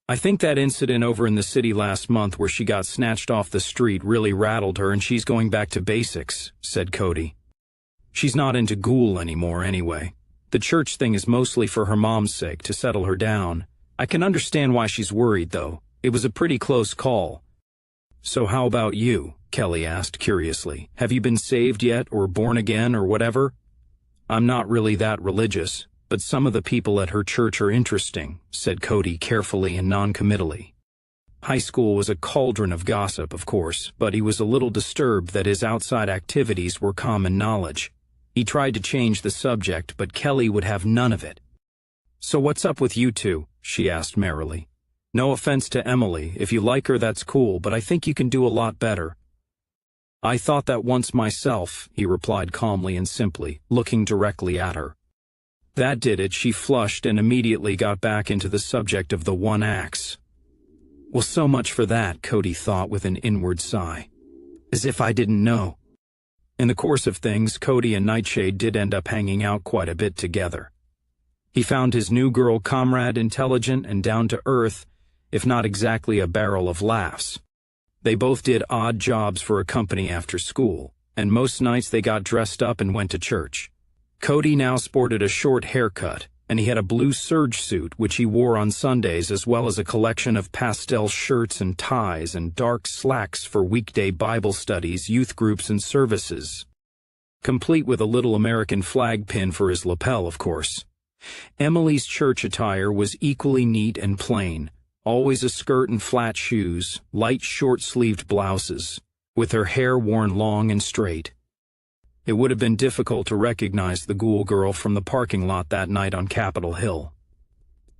I think that incident over in the city last month where she got snatched off the street really rattled her, and she's going back to basics, said Cody. She's not into ghoul anymore anyway. The church thing is mostly for her mom's sake, to settle her down. I can understand why she's worried, though. It was a pretty close call. So how about you? Kelly asked curiously. Have you been saved yet, or born again, or whatever? I'm not really that religious, but some of the people at her church are interesting, said Cody carefully and non-committally. High school was a cauldron of gossip, of course, but he was a little disturbed that his outside activities were common knowledge. He tried to change the subject, but Kelly would have none of it. So what's up with you two? She asked merrily. No offense to Emily, if you like her that's cool, but I think you can do a lot better. I thought that once myself, he replied calmly and simply, looking directly at her. That did it. She flushed and immediately got back into the subject of the one axe. Well, so much for that, Cody thought with an inward sigh. As if I didn't know. In the course of things, Cody and Nightshade did end up hanging out quite a bit together. He found his new girl comrade intelligent and down to earth, if not exactly a barrel of laughs. They both did odd jobs for a company after school, and most nights they got dressed up and went to church. Cody now sported a short haircut, and he had a blue serge suit which he wore on Sundays, as well as a collection of pastel shirts and ties and dark slacks for weekday Bible studies, youth groups, and services, complete with a little American flag pin for his lapel, of course. Emily's church attire was equally neat and plain, always a skirt and flat shoes, light short-sleeved blouses, with her hair worn long and straight. It would have been difficult to recognize the ghoul girl from the parking lot that night on Capitol Hill.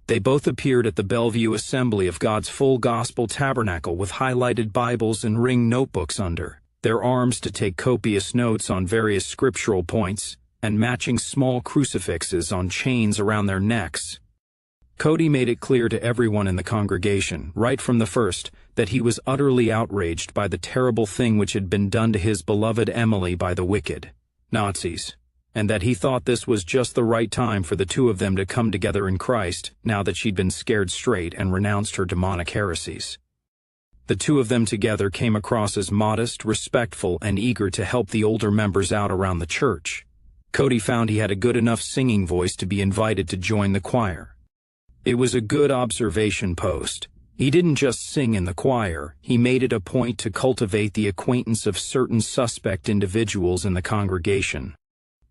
They both appeared at the Bellevue Assembly of God's Full Gospel Tabernacle with highlighted Bibles and ring notebooks under their arms to take copious notes on various scriptural points, and matching small crucifixes on chains around their necks. Cody made it clear to everyone in the congregation, right from the first, that he was utterly outraged by the terrible thing which had been done to his beloved Emily by the wicked Nazis, and that he thought this was just the right time for the two of them to come together in Christ, now that she'd been scared straight and renounced her demonic heresies. The two of them together came across as modest, respectful, and eager to help the older members out around the church. Cody found he had a good enough singing voice to be invited to join the choir. It was a good observation post. He didn't just sing in the choir, he made it a point to cultivate the acquaintance of certain suspect individuals in the congregation.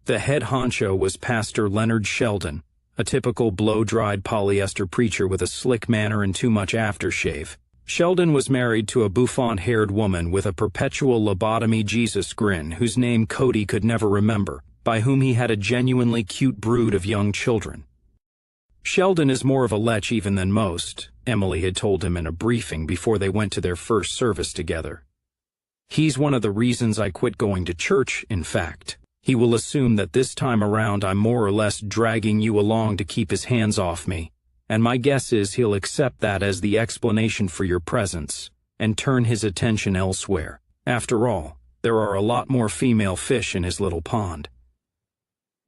The head honcho was Pastor Leonard Sheldon, a typical blow-dried polyester preacher with a slick manner and too much aftershave. Sheldon was married to a bouffant-haired woman with a perpetual lobotomy Jesus grin whose name Cody could never remember, by whom he had a genuinely cute brood of young children. Sheldon is more of a lech even than most, Emily had told him in a briefing before they went to their first service together. He's one of the reasons I quit going to church, in fact. He will assume that this time around I'm more or less dragging you along to keep his hands off me, and my guess is he'll accept that as the explanation for your presence, and turn his attention elsewhere. After all, there are a lot more female fish in his little pond.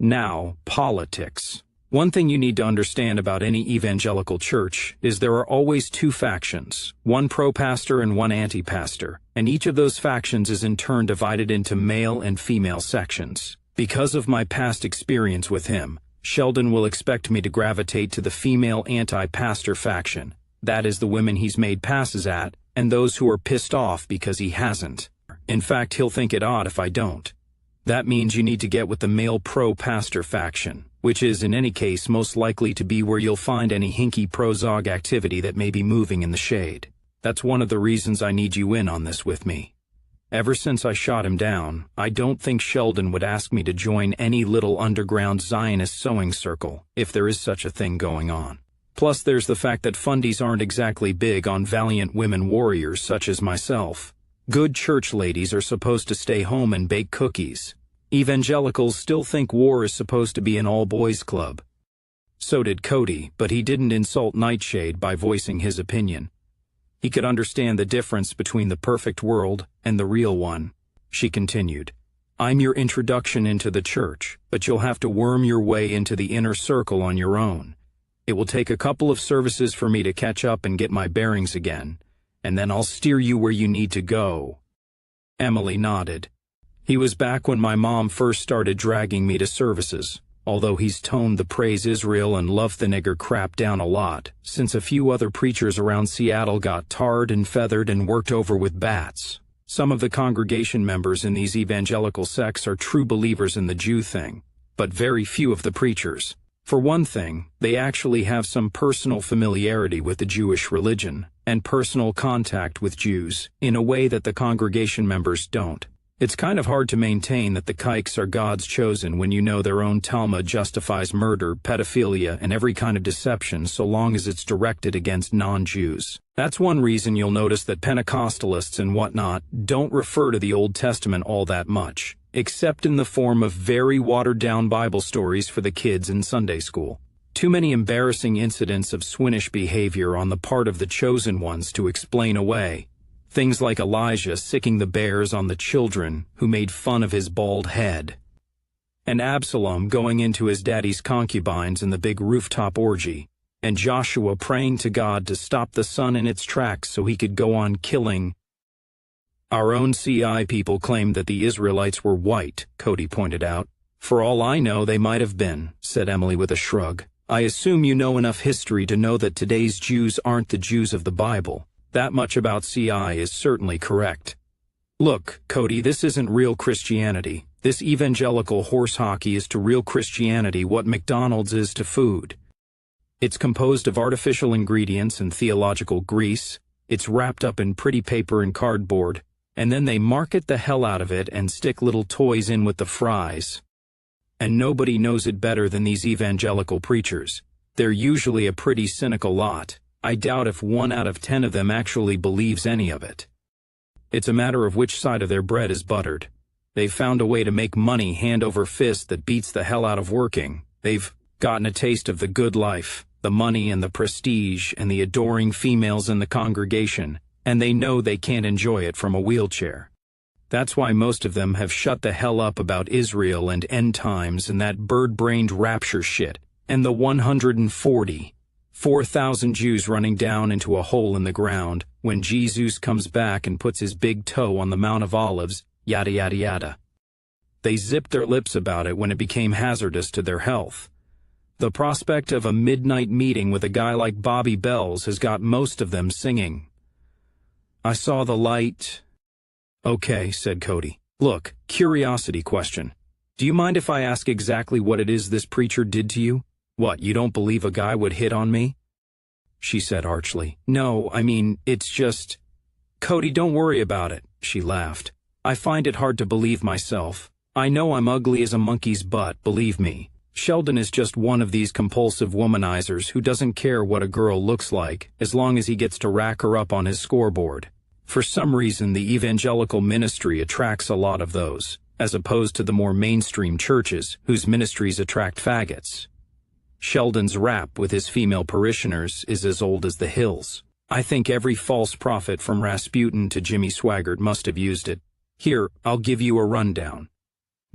Now, politics. One thing you need to understand about any evangelical church is there are always two factions, one pro-pastor and one anti-pastor, and each of those factions is in turn divided into male and female sections. Because of my past experience with him, Sheldon will expect me to gravitate to the female anti-pastor faction. That is the women he's made passes at, and those who are pissed off because he hasn't. In fact, he'll think it odd if I don't. That means you need to get with the male pro-pastor faction, which is in any case most likely to be where you'll find any hinky pro-zog activity that may be moving in the shade. That's one of the reasons I need you in on this with me. Ever since I shot him down, I don't think Sheldon would ask me to join any little underground Zionist sewing circle, if there is such a thing going on. Plus there's the fact that fundies aren't exactly big on valiant women warriors such as myself. Good church ladies are supposed to stay home and bake cookies. Evangelicals still think war is supposed to be an all-boys club. So did Cody, but he didn't insult Nightshade by voicing his opinion. He could understand the difference between the perfect world and the real one. She continued, I'm your introduction into the church, but you'll have to worm your way into the inner circle on your own. It will take a couple of services for me to catch up and get my bearings again, and then I'll steer you where you need to go. Emily nodded. He was back when my mom first started dragging me to services, although he's toned the praise Israel and love the nigger crap down a lot, since a few other preachers around Seattle got tarred and feathered and worked over with bats. Some of the congregation members in these evangelical sects are true believers in the Jew thing, but very few of the preachers. For one thing, they actually have some personal familiarity with the Jewish religion and personal contact with Jews in a way that the congregation members don't. It's kind of hard to maintain that the kikes are God's chosen when you know their own Talmud justifies murder, pedophilia, and every kind of deception so long as it's directed against non-Jews. That's one reason you'll notice that Pentecostalists and whatnot don't refer to the Old Testament all that much, except in the form of very watered-down Bible stories for the kids in Sunday school. Too many embarrassing incidents of swinish behavior on the part of the chosen ones to explain away. Things like Elijah sicking the bears on the children who made fun of his bald head, and Absalom going into his daddy's concubines in the big rooftop orgy, and Joshua praying to God to stop the sun in its tracks so he could go on killing. Our own CI people claimed that the Israelites were white, Cody pointed out. For all I know, they might have been, said Emily with a shrug. I assume you know enough history to know that today's Jews aren't the Jews of the Bible. That much about CI is certainly correct. Look, Cody, this isn't real Christianity. This evangelical horse hockey is to real Christianity what McDonald's is to food. It's composed of artificial ingredients and theological grease. It's wrapped up in pretty paper and cardboard, and then they market the hell out of it and stick little toys in with the fries. And nobody knows it better than these evangelical preachers. They're usually a pretty cynical lot. I doubt if 1 out of 10 of them actually believes any of it. It's a matter of which side of their bread is buttered. They've found a way to make money hand over fist that beats the hell out of working. They've gotten a taste of the good life, the money and the prestige and the adoring females in the congregation, and they know they can't enjoy it from a wheelchair. That's why most of them have shut the hell up about Israel and end times and that bird-brained rapture shit, and the 4,000 Jews running down into a hole in the ground when Jesus comes back and puts his big toe on the Mount of Olives, yada yada yada. They zipped their lips about it when it became hazardous to their health. The prospect of a midnight meeting with a guy like Bobby Bells has got most of them singing. I saw the light. Okay, said Cody. Look, curiosity question. Do you mind if I ask exactly what it is this preacher did to you? What, you don't believe a guy would hit on me? She said archly. No, I mean, it's just... Cody, don't worry about it, she laughed. I find it hard to believe myself. I know I'm ugly as a monkey's butt, believe me. Sheldon is just one of these compulsive womanizers who doesn't care what a girl looks like, as long as he gets to rack her up on his scoreboard. For some reason, the evangelical ministry attracts a lot of those, as opposed to the more mainstream churches, whose ministries attract faggots. Sheldon's rap with his female parishioners is as old as the hills. I think every false prophet from Rasputin to Jimmy Swaggart must have used it. Here, I'll give you a rundown.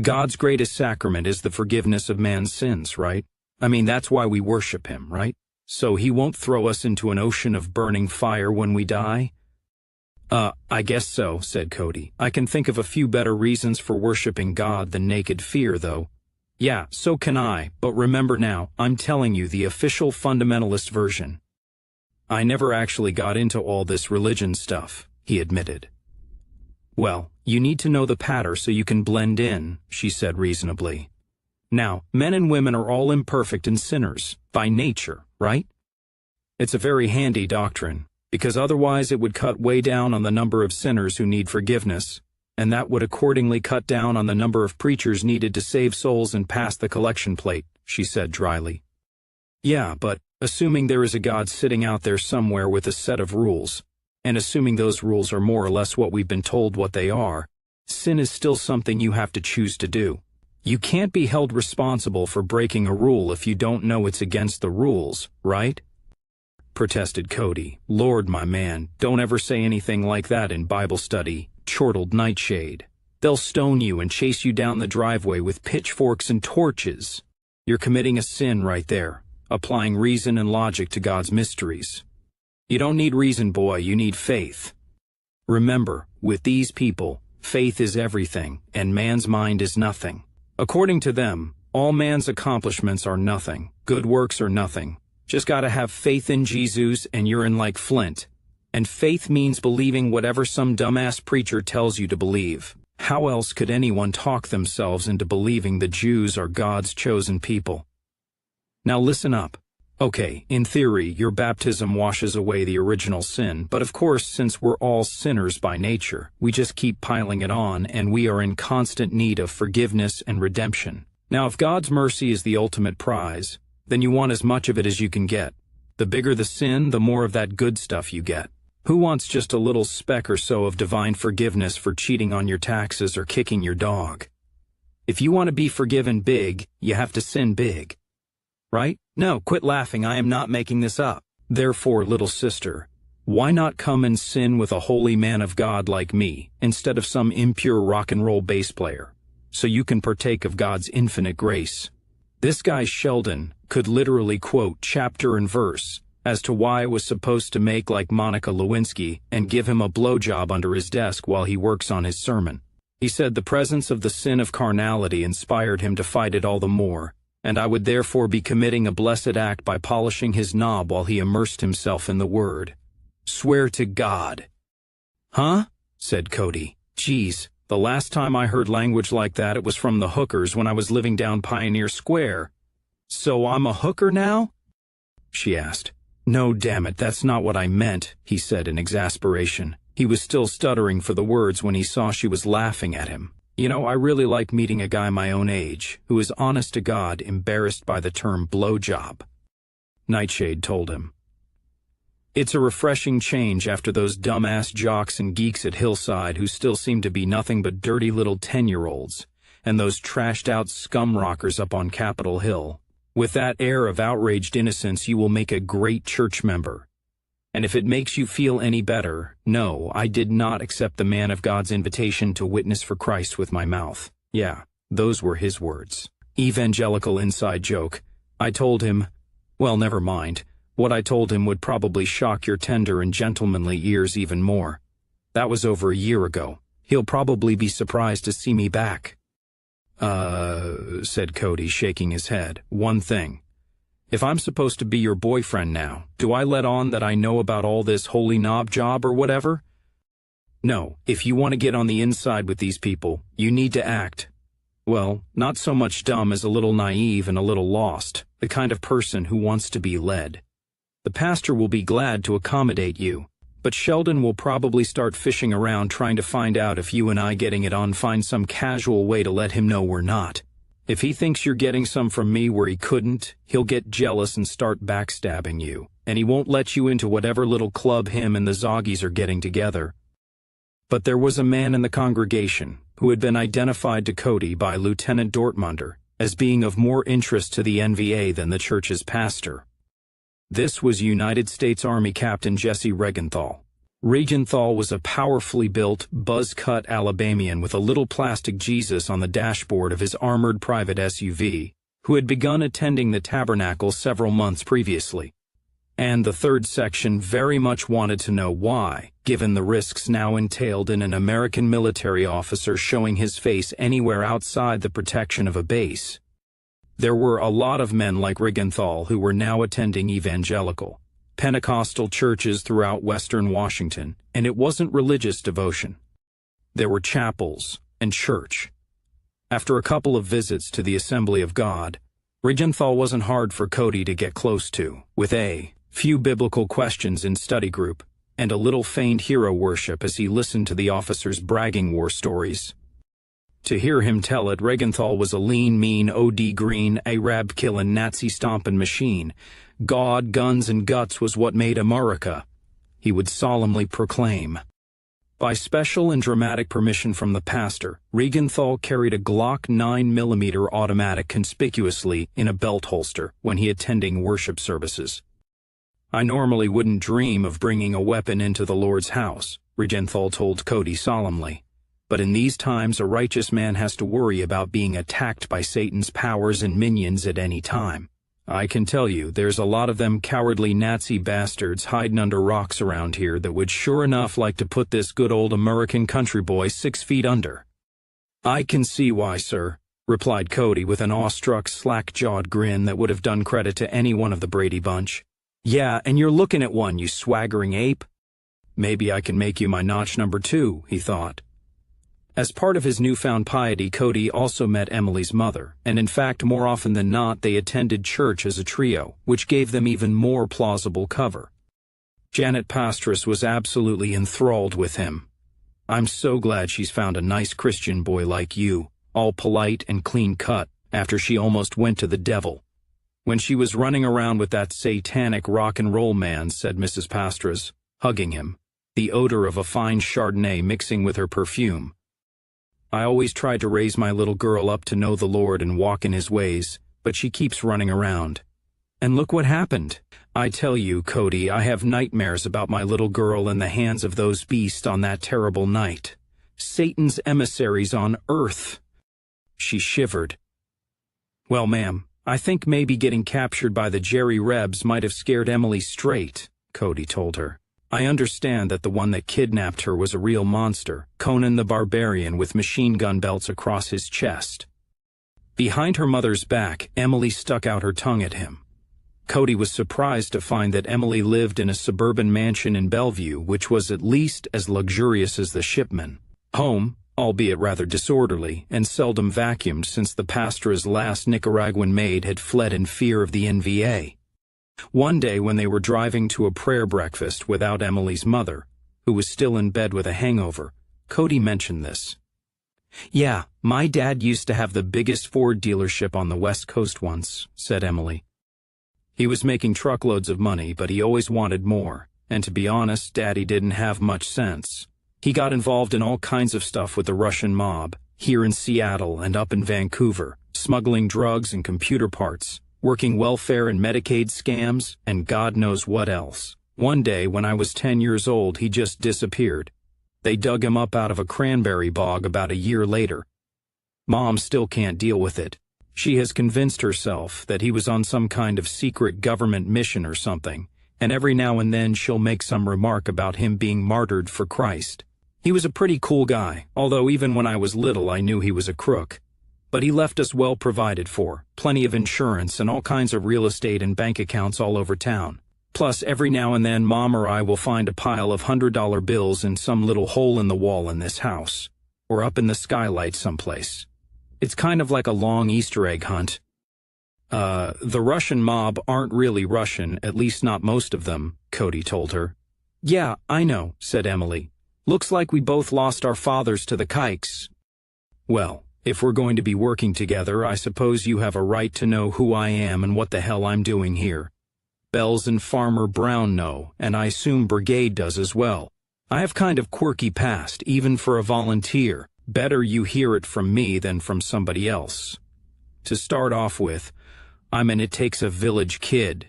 God's greatest sacrament is the forgiveness of man's sins, right? I mean, that's why we worship him, right? So he won't throw us into an ocean of burning fire when we die? I guess so, said Cody. I can think of a few better reasons for worshiping God than naked fear, though. Yeah, so can I, but remember now, I'm telling you the official fundamentalist version. I never actually got into all this religion stuff, he admitted. Well, you need to know the patter so you can blend in, she said reasonably. Now, men and women are all imperfect and sinners, by nature, right? It's a very handy doctrine, because otherwise it would cut way down on the number of sinners who need forgiveness, and that would accordingly cut down on the number of preachers needed to save souls and pass the collection plate, she said dryly. Yeah, but assuming there is a God sitting out there somewhere with a set of rules, and assuming those rules are more or less what we've been told what they are, sin is still something you have to choose to do. You can't be held responsible for breaking a rule if you don't know it's against the rules, right? Protested Cody. Lord, my man, don't ever say anything like that in Bible study, chortled Nightshade. They'll stone you and chase you down the driveway with pitchforks and torches. You're committing a sin right there, applying reason and logic to God's mysteries. You don't need reason, boy, you need faith. Remember, with these people, faith is everything, and man's mind is nothing. According to them, all man's accomplishments are nothing, good works are nothing. Just gotta have faith in Jesus and you're in like Flint. And faith means believing whatever some dumbass preacher tells you to believe. How else could anyone talk themselves into believing the Jews are God's chosen people? Now listen up. Okay, in theory, your baptism washes away the original sin, but of course, since we're all sinners by nature, we just keep piling it on, and we are in constant need of forgiveness and redemption. Now, if God's mercy is the ultimate prize, then you want as much of it as you can get. The bigger the sin, the more of that good stuff you get. Who wants just a little speck or so of divine forgiveness for cheating on your taxes or kicking your dog? If you want to be forgiven big, you have to sin big. Right? No, quit laughing, I am not making this up. Therefore, little sister, why not come and sin with a holy man of God like me, instead of some impure rock and roll bass player, so you can partake of God's infinite grace? This guy Sheldon could literally quote chapter and verse as to why I was supposed to make like Monica Lewinsky and give him a blowjob under his desk while he works on his sermon. He said the presence of the sin of carnality inspired him to fight it all the more, and I would therefore be committing a blessed act by polishing his knob while he immersed himself in the Word. Swear to God. Huh? Said Cody. Geez, the last time I heard language like that it was from the hookers when I was living down Pioneer Square. So I'm a hooker now? She asked. No, damn it, that's not what I meant, he said in exasperation. He was still stuttering for the words when he saw she was laughing at him. You know, I really like meeting a guy my own age, who is honest to God embarrassed by the term blowjob. Nightshade told him. It's a refreshing change after those dumbass jocks and geeks at Hillside who still seem to be nothing but dirty little 10-year-olds, and those trashed-out scum rockers up on Capitol Hill. With that air of outraged innocence, you will make a great church member. And if it makes you feel any better, no, I did not accept the man of God's invitation to witness for Christ with my mouth. Yeah, those were his words. Evangelical inside joke. I told him, well, never mind. What I told him would probably shock your tender and gentlemanly ears even more. That was over a year ago. He'll probably be surprised to see me back. Said Cody, shaking his head. One thing. If I'm supposed to be your boyfriend now, do I let on that I know about all this holy knob job or whatever? No, if you want to get on the inside with these people, you need to act, well, not so much dumb as a little naive and a little lost, the kind of person who wants to be led. The pastor will be glad to accommodate you, but Sheldon will probably start fishing around trying to find out if you and I getting it on find some casual way to let him know we're not. If he thinks you're getting some from me where he couldn't, he'll get jealous and start backstabbing you, and he won't let you into whatever little club him and the Zoggies are getting together. But there was a man in the congregation who had been identified to Cody by Lieutenant Dortmunder as being of more interest to the NVA than the church's pastor. This was United States Army Captain Jesse Regenthal. Regenthal was a powerfully built, buzz-cut Alabamian with a little plastic Jesus on the dashboard of his armored private SUV, who had begun attending the tabernacle several months previously. And the third section very much wanted to know why, given the risks now entailed in an American military officer showing his face anywhere outside the protection of a base. There were a lot of men like Regenthal who were now attending evangelical, Pentecostal churches throughout western Washington, and it wasn't religious devotion. There were chapels and church. After a couple of visits to the Assembly of God, Regenthal wasn't hard for Cody to get close to, with a few biblical questions in study group, and a little feigned hero worship as he listened to the officers' bragging war stories. To hear him tell it, Regenthal was a lean, mean, OD green, Arab-killing, Nazi-stomping machine. God, guns, and guts was what made America, he would solemnly proclaim. By special and dramatic permission from the pastor, Regenthal carried a Glock 9mm automatic conspicuously in a belt holster when he attending worship services. I normally wouldn't dream of bringing a weapon into the Lord's house, Regenthal told Cody solemnly. But in these times, a righteous man has to worry about being attacked by Satan's powers and minions at any time. I can tell you, there's a lot of them cowardly Nazi bastards hiding under rocks around here that would sure enough like to put this good old American country boy 6 feet under." "I can see why, sir," replied Cody with an awestruck, slack-jawed grin that would have done credit to any one of the Brady bunch. "Yeah, and you're looking at one, you swaggering ape." Maybe I can make you my notch number 2, he thought. As part of his newfound piety, Cody also met Emily's mother, and in fact, more often than not, they attended church as a trio, which gave them even more plausible cover. Janet Pastras was absolutely enthralled with him. "I'm so glad she's found a nice Christian boy like you, all polite and clean-cut, after she almost went to the devil. When she was running around with that satanic rock and roll man," said Mrs. Pastras, hugging him, the odor of a fine Chardonnay mixing with her perfume. "I always tried to raise my little girl up to know the Lord and walk in his ways, but she keeps running around. And look what happened. I tell you, Cody, I have nightmares about my little girl in the hands of those beasts on that terrible night. Satan's emissaries on earth." She shivered. "Well, ma'am, I think maybe getting captured by the Jerry Rebs might have scared Emily straight," Cody told her. "I understand that the one that kidnapped her was a real monster, Conan the Barbarian with machine gun belts across his chest." Behind her mother's back, Emily stuck out her tongue at him. Cody was surprised to find that Emily lived in a suburban mansion in Bellevue, which was at least as luxurious as the Shipman home, albeit rather disorderly, and seldom vacuumed since the Pastras' last Nicaraguan maid had fled in fear of the NVA. One day when they were driving to a prayer breakfast without Emily's mother, who was still in bed with a hangover, Cody mentioned this. "Yeah, my dad used to have the biggest Ford dealership on the West Coast once," said Emily. "He was making truckloads of money, but he always wanted more, and to be honest, Daddy didn't have much sense. He got involved in all kinds of stuff with the Russian mob, here in Seattle and up in Vancouver, smuggling drugs and computer parts, working welfare and Medicaid scams, and God knows what else. One day, when I was 10 years old, he just disappeared. They dug him up out of a cranberry bog about a year later. Mom still can't deal with it. She has convinced herself that he was on some kind of secret government mission or something, and every now and then she'll make some remark about him being martyred for Christ. He was a pretty cool guy, although even when I was little I knew he was a crook. But he left us well provided for, plenty of insurance and all kinds of real estate and bank accounts all over town. Plus, every now and then Mom or I will find a pile of $100 bills in some little hole in the wall in this house, or up in the skylight someplace. It's kind of like a long Easter egg hunt." The Russian mob aren't really Russian, at least not most of them," Cody told her. "Yeah, I know," said Emily. "Looks like we both lost our fathers to the kikes." "Well, if we're going to be working together, I suppose you have a right to know who I am and what the hell I'm doing here. Bells and Farmer Brown know, and I assume Brigade does as well. I have kind of quirky past, even for a volunteer. Better you hear it from me than from somebody else. To start off with, I'm an It Takes a Village kid."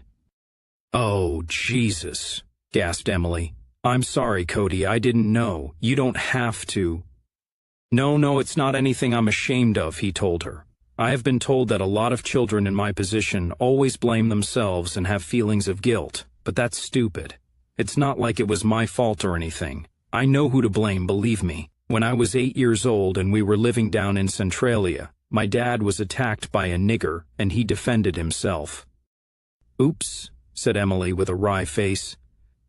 "Oh, Jesus," gasped Emily. "I'm sorry, Cody, I didn't know. You don't have to." No, it's not anything I'm ashamed of," he told her. "I have been told that a lot of children in my position always blame themselves and have feelings of guilt, but that's stupid. It's not like it was my fault or anything. I know who to blame, believe me. When I was 8 years old and we were living down in Centralia, my dad was attacked by a nigger and he defended himself." "Oops," said Emily with a wry face.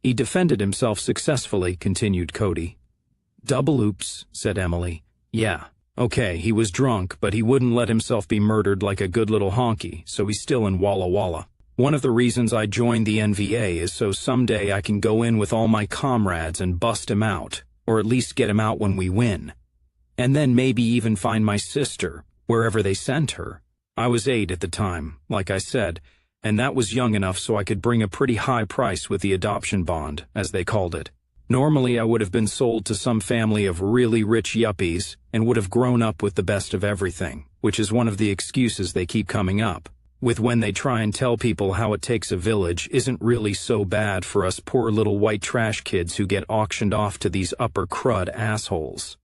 "He defended himself successfully," continued Cody. "Double oops," said Emily. "Yeah, okay, he was drunk, but he wouldn't let himself be murdered like a good little honky, so he's still in Walla Walla. One of the reasons I joined the NVA is so someday I can go in with all my comrades and bust him out, or at least get him out when we win. And then maybe even find my sister, wherever they sent her. I was 8 at the time, like I said, and that was young enough so I could bring a pretty high price with the adoption bond, as they called it. Normally I would have been sold to some family of really rich yuppies and would have grown up with the best of everything, which is one of the excuses they keep coming up with when they try and tell people how It Takes a Village isn't really so bad for us poor little white trash kids who get auctioned off to these upper crud assholes.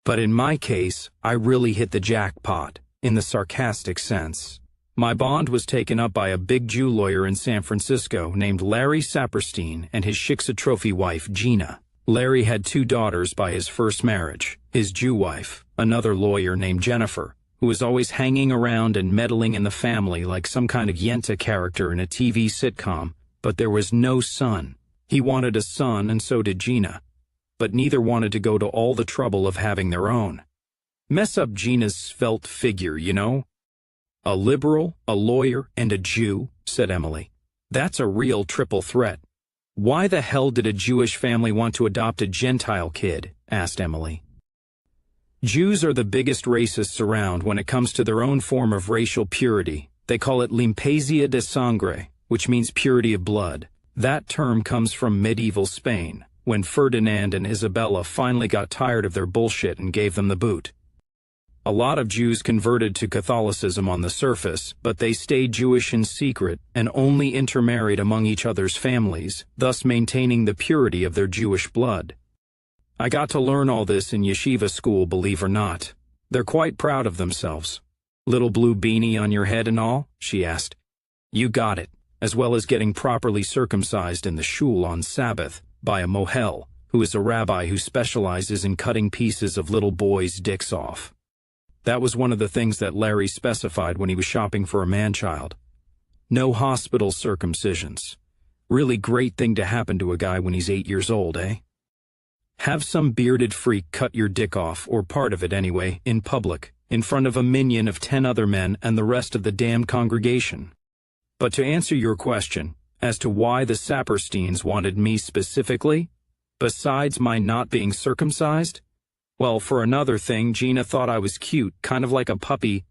But in my case, I really hit the jackpot, in the sarcastic sense. My bond was taken up by a big Jew lawyer in San Francisco named Larry Saperstein and his Shiksa trophy wife, Gina. Larry had 2 daughters by his first marriage. His Jew wife, another lawyer named Jennifer, who was always hanging around and meddling in the family like some kind of Yenta character in a TV sitcom, but there was no son. He wanted a son, and so did Gina, but neither wanted to go to all the trouble of having their own. Mess up Gina's svelte figure, you know? A liberal, a lawyer, and a Jew, said Emily. That's a real triple threat. Why the hell did a Jewish family want to adopt a Gentile kid? Asked Emily. Jews are the biggest racists around when it comes to their own form of racial purity. They call it limpieza de sangre, which means purity of blood. That term comes from medieval Spain, when Ferdinand and Isabella finally got tired of their bullshit and gave them the boot. A lot of Jews converted to Catholicism on the surface, but they stayed Jewish in secret and only intermarried among each other's families, thus maintaining the purity of their Jewish blood. I got to learn all this in yeshiva school, believe or not. They're quite proud of themselves. Little blue beanie on your head and all? She asked. You got it, as well as getting properly circumcised in the shul on Sabbath by a mohel, who is a rabbi who specializes in cutting pieces of little boys' dicks off. That was one of the things that Larry specified when he was shopping for a man-child. No hospital circumcisions. Really great thing to happen to a guy when he's 8 years old, eh? Have some bearded freak cut your dick off, or part of it anyway, in public, in front of a minion of 10 other men and the rest of the damned congregation. But to answer your question, as to why the Sapersteins wanted me specifically, besides my not being circumcised, well, for another thing, Gina thought I was cute, kind of like a puppy.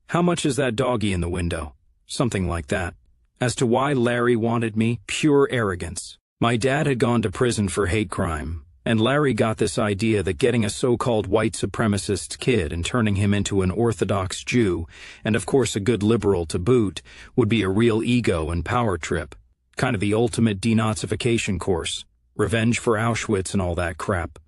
How much is that doggy in the window? Something like that. As to why Larry wanted me, pure arrogance. My dad had gone to prison for hate crime, and Larry got this idea that getting a so-called white supremacist's kid and turning him into an Orthodox Jew, and of course a good liberal to boot, would be a real ego and power trip. Kind of the ultimate denazification course. Revenge for Auschwitz and all that crap.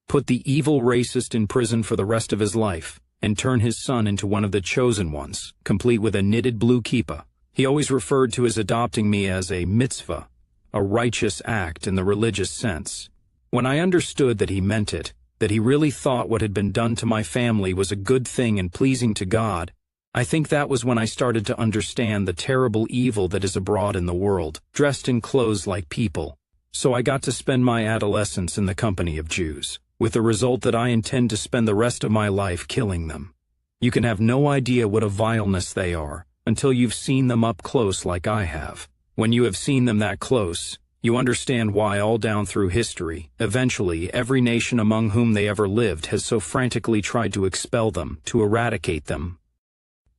Put the evil racist in prison for the rest of his life, and turn his son into one of the chosen ones, complete with a knitted blue kippah. He always referred to his adopting me as a mitzvah, a righteous act in the religious sense. When I understood that he meant it, that he really thought what had been done to my family was a good thing and pleasing to God, I think that was when I started to understand the terrible evil that is abroad in the world, dressed in clothes like people. So I got to spend my adolescence in the company of Jews, with the result that I intend to spend the rest of my life killing them. You can have no idea what a vileness they are until you've seen them up close like I have. When you have seen them that close, you understand why all down through history, eventually every nation among whom they ever lived has so frantically tried to expel them, to eradicate them.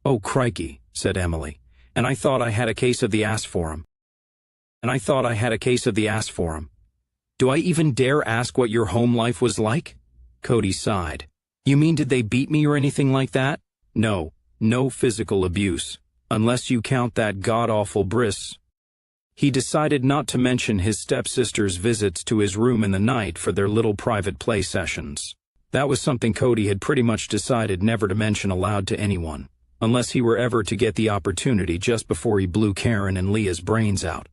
Oh crikey, said Emily, and I thought I had a case of the ass for him. Do I even dare ask what your home life was like? Cody sighed. You mean did they beat me or anything like that? No, no physical abuse, unless you count that god-awful bris. He decided not to mention his stepsister's visits to his room in the night for their little private play sessions. That was something Cody had pretty much decided never to mention aloud to anyone, unless he were ever to get the opportunity just before he blew Karen and Leah's brains out.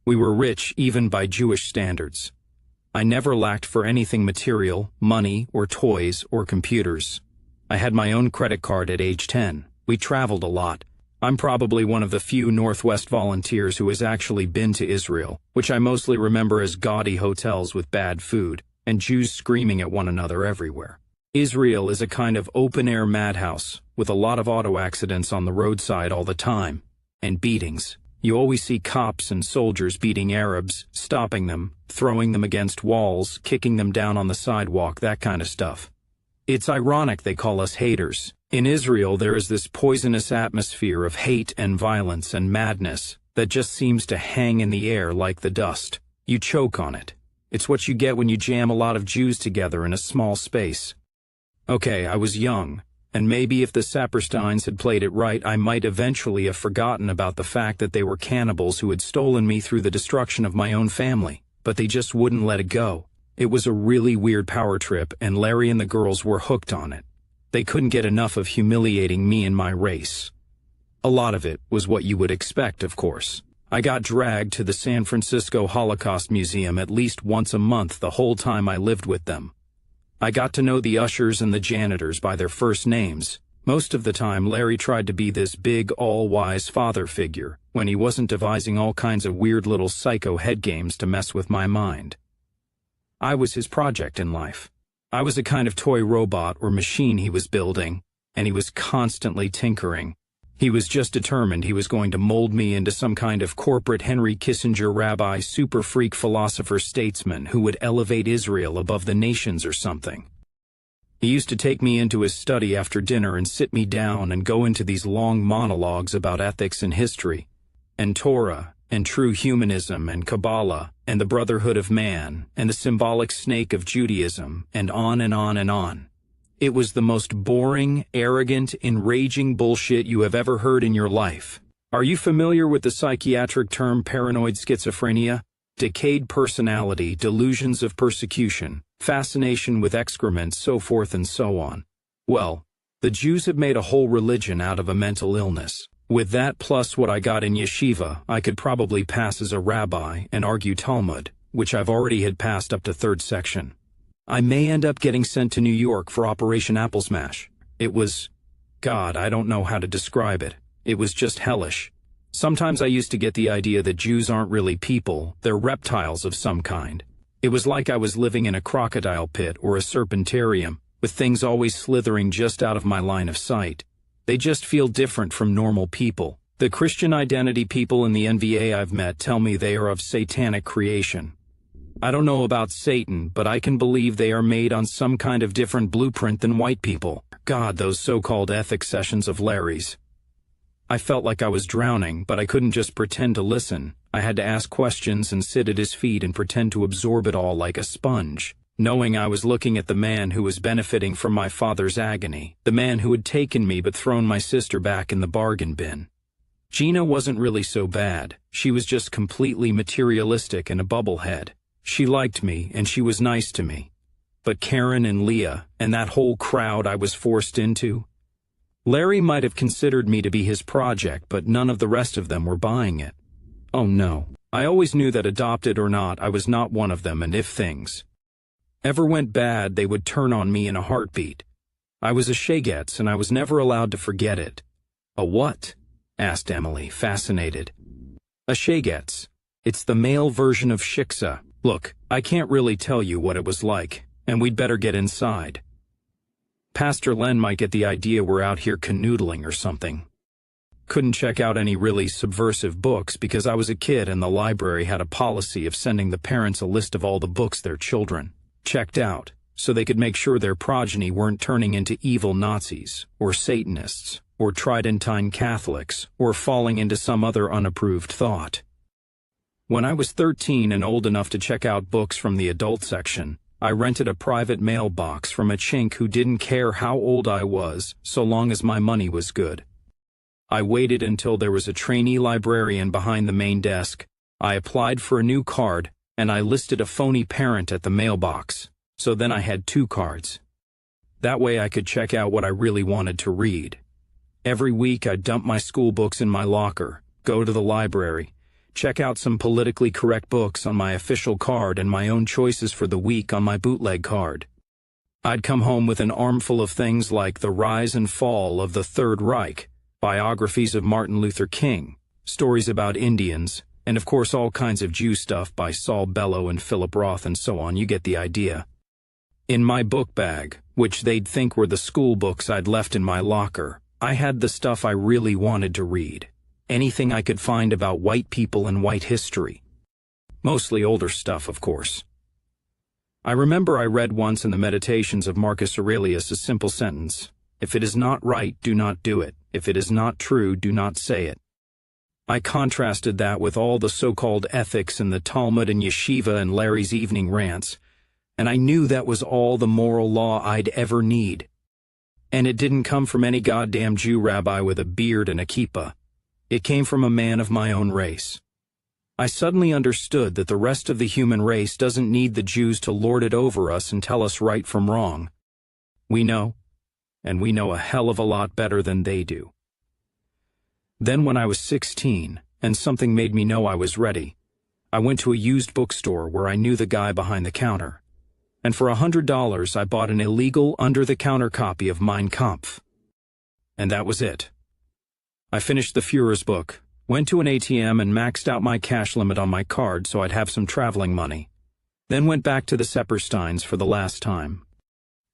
We were rich even by Jewish standards. I never lacked for anything material, money, or toys, or computers. I had my own credit card at age 10. We traveled a lot. I'm probably one of the few Northwest volunteers who has actually been to Israel, which I mostly remember as gaudy hotels with bad food, and Jews screaming at one another everywhere. Israel is a kind of open-air madhouse, with a lot of auto accidents on the roadside all the time, and beatings. You always see cops and soldiers beating Arabs, stopping them, throwing them against walls, kicking them down on the sidewalk, that kind of stuff. It's ironic they call us haters. In Israel, there is this poisonous atmosphere of hate and violence and madness that just seems to hang in the air like the dust. You choke on it. It's what you get when you jam a lot of Jews together in a small space. Okay, I was young, and maybe if the Sapersteins had played it right, I might eventually have forgotten about the fact that they were cannibals who had stolen me through the destruction of my own family, but they just wouldn't let it go. It was a really weird power trip, and Larry and the girls were hooked on it. They couldn't get enough of humiliating me and my race. A lot of it was what you would expect, of course. I got dragged to the San Francisco Holocaust Museum at least once a month the whole time I lived with them. I got to know the ushers and the janitors by their first names. Most of the time, Larry tried to be this big, all-wise father figure when he wasn't devising all kinds of weird little psycho head games to mess with my mind. I was his project in life. I was a kind of toy robot or machine he was building, and he was constantly tinkering. He was just determined he was going to mold me into some kind of corporate Henry Kissinger rabbi super freak philosopher statesman who would elevate Israel above the nations or something. He used to take me into his study after dinner and sit me down and go into these long monologues about ethics and history, and Torah, and true humanism, and Kabbalah, and the brotherhood of man, and the symbolic snake of Judaism, and on and on and on. It was the most boring, arrogant, enraging bullshit you have ever heard in your life. Are you familiar with the psychiatric term paranoid schizophrenia? Decayed personality, delusions of persecution, fascination with excrement, so forth and so on. Well, the Jews have made a whole religion out of a mental illness. With that plus what I got in yeshiva, I could probably pass as a rabbi and argue Talmud, which I've already had passed up to third section. I may end up getting sent to New York for Operation Apple Smash. It was, God, I don't know how to describe it. It was just hellish. Sometimes I used to get the idea that Jews aren't really people, they're reptiles of some kind. It was like I was living in a crocodile pit or a serpentarium, with things always slithering just out of my line of sight. They just feel different from normal people. The Christian identity people in the NVA I've met tell me they are of satanic creation. I don't know about Satan, but I can believe they are made on some kind of different blueprint than white people. God, those so-called ethics sessions of Larry's. I felt like I was drowning, but I couldn't just pretend to listen. I had to ask questions and sit at his feet and pretend to absorb it all like a sponge, knowing I was looking at the man who was benefiting from my father's agony, the man who had taken me but thrown my sister back in the bargain bin. Gina wasn't really so bad. She was just completely materialistic and a bubblehead. She liked me, and she was nice to me. But Karen and Leah, and that whole crowd I was forced into? Larry might have considered me to be his project, but none of the rest of them were buying it. Oh no. I always knew that adopted or not, I was not one of them, and if things ever went bad, they would turn on me in a heartbeat. I was a Shagetz, and I was never allowed to forget it. A what? Asked Emily, fascinated. A Shagetz. It's the male version of Shiksa. Look, I can't really tell you what it was like, and we'd better get inside. Pastor Len might get the idea we're out here canoodling or something. Couldn't check out any really subversive books because I was a kid and the library had a policy of sending the parents a list of all the books their children checked out, so they could make sure their progeny weren't turning into evil Nazis, or Satanists, or Tridentine Catholics, or falling into some other unapproved thought. When I was 13 and old enough to check out books from the adult section, I rented a private mailbox from a chink who didn't care how old I was, so long as my money was good. I waited until there was a trainee librarian behind the main desk. I applied for a new card, and I listed a phony parent at the mailbox, so then I had 2 cards. That way I could check out what I really wanted to read. Every week I'd dump my school books in my locker, go to the library, check out some politically correct books on my official card and my own choices for the week on my bootleg card. I'd come home with an armful of things like The Rise and Fall of the Third Reich, biographies of Martin Luther King, stories about Indians, and of course all kinds of Jew stuff by Saul Bellow and Philip Roth and so on. You get the idea. In my book bag, which they'd think were the school books I'd left in my locker, I had the stuff I really wanted to read. Anything I could find about white people and white history. Mostly older stuff, of course. I remember I read once in the Meditations of Marcus Aurelius a simple sentence: if it is not right, do not do it. If it is not true, do not say it. I contrasted that with all the so-called ethics in the Talmud and yeshiva and Larry's evening rants, and I knew that was all the moral law I'd ever need. And it didn't come from any goddamn Jew rabbi with a beard and a kippah. It came from a man of my own race. I suddenly understood that the rest of the human race doesn't need the Jews to lord it over us and tell us right from wrong. We know, and we know a hell of a lot better than they do. Then when I was 16, and something made me know I was ready, I went to a used bookstore where I knew the guy behind the counter. And for $100 I bought an illegal under-the-counter copy of Mein Kampf. And that was it. I finished the Führer's book, went to an ATM and maxed out my cash limit on my card so I'd have some traveling money. Then went back to the Seppersteins for the last time.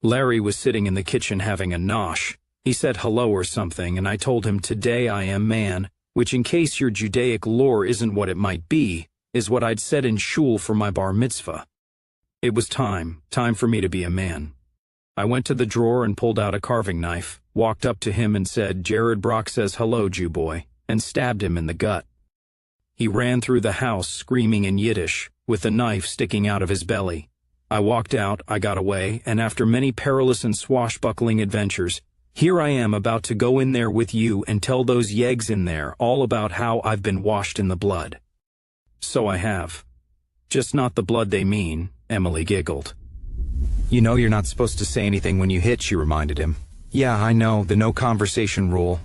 Larry was sitting in the kitchen having a nosh. He said hello or something, and I told him today I am man, which in case your Judaic lore isn't what it might be, is what I'd said in shul for my bar mitzvah. It was time for me to be a man. I went to the drawer and pulled out a carving knife, walked up to him and said, "Jared Brock says hello, Jew boy," and stabbed him in the gut. He ran through the house screaming in Yiddish, with the knife sticking out of his belly. I walked out, I got away, and after many perilous and swashbuckling adventures, here I am about to go in there with you and tell those yeggs in there all about how I've been washed in the blood. So I have. Just not the blood they mean, Emily giggled. You know you're not supposed to say anything when you hit, she reminded him. Yeah, I know, the no conversation rule.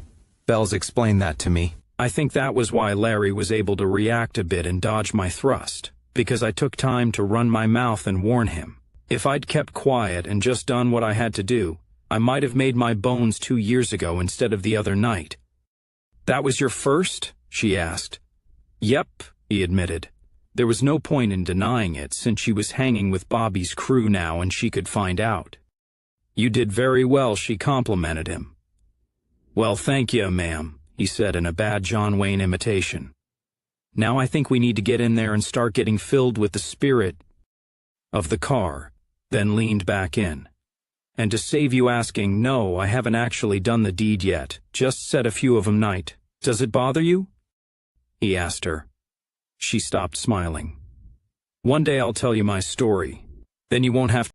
Bells explained that to me. I think that was why Larry was able to react a bit and dodge my thrust, because I took time to run my mouth and warn him. If I'd kept quiet and just done what I had to do, I might have made my bones 2 years ago instead of the other night. That was your first? She asked. Yep, he admitted. There was no point in denying it since she was hanging with Bobby's crew now and she could find out. You did very well, she complimented him. Well, thank you, ma'am, he said in a bad John Wayne imitation. Now I think we need to get in there and start getting filled with the spirit of the car, then leaned back in. And to save you asking, no, I haven't actually done the deed yet, just said a few of 'em night. Does it bother you? He asked her. She stopped smiling. One day I'll tell you my story. Then you won't have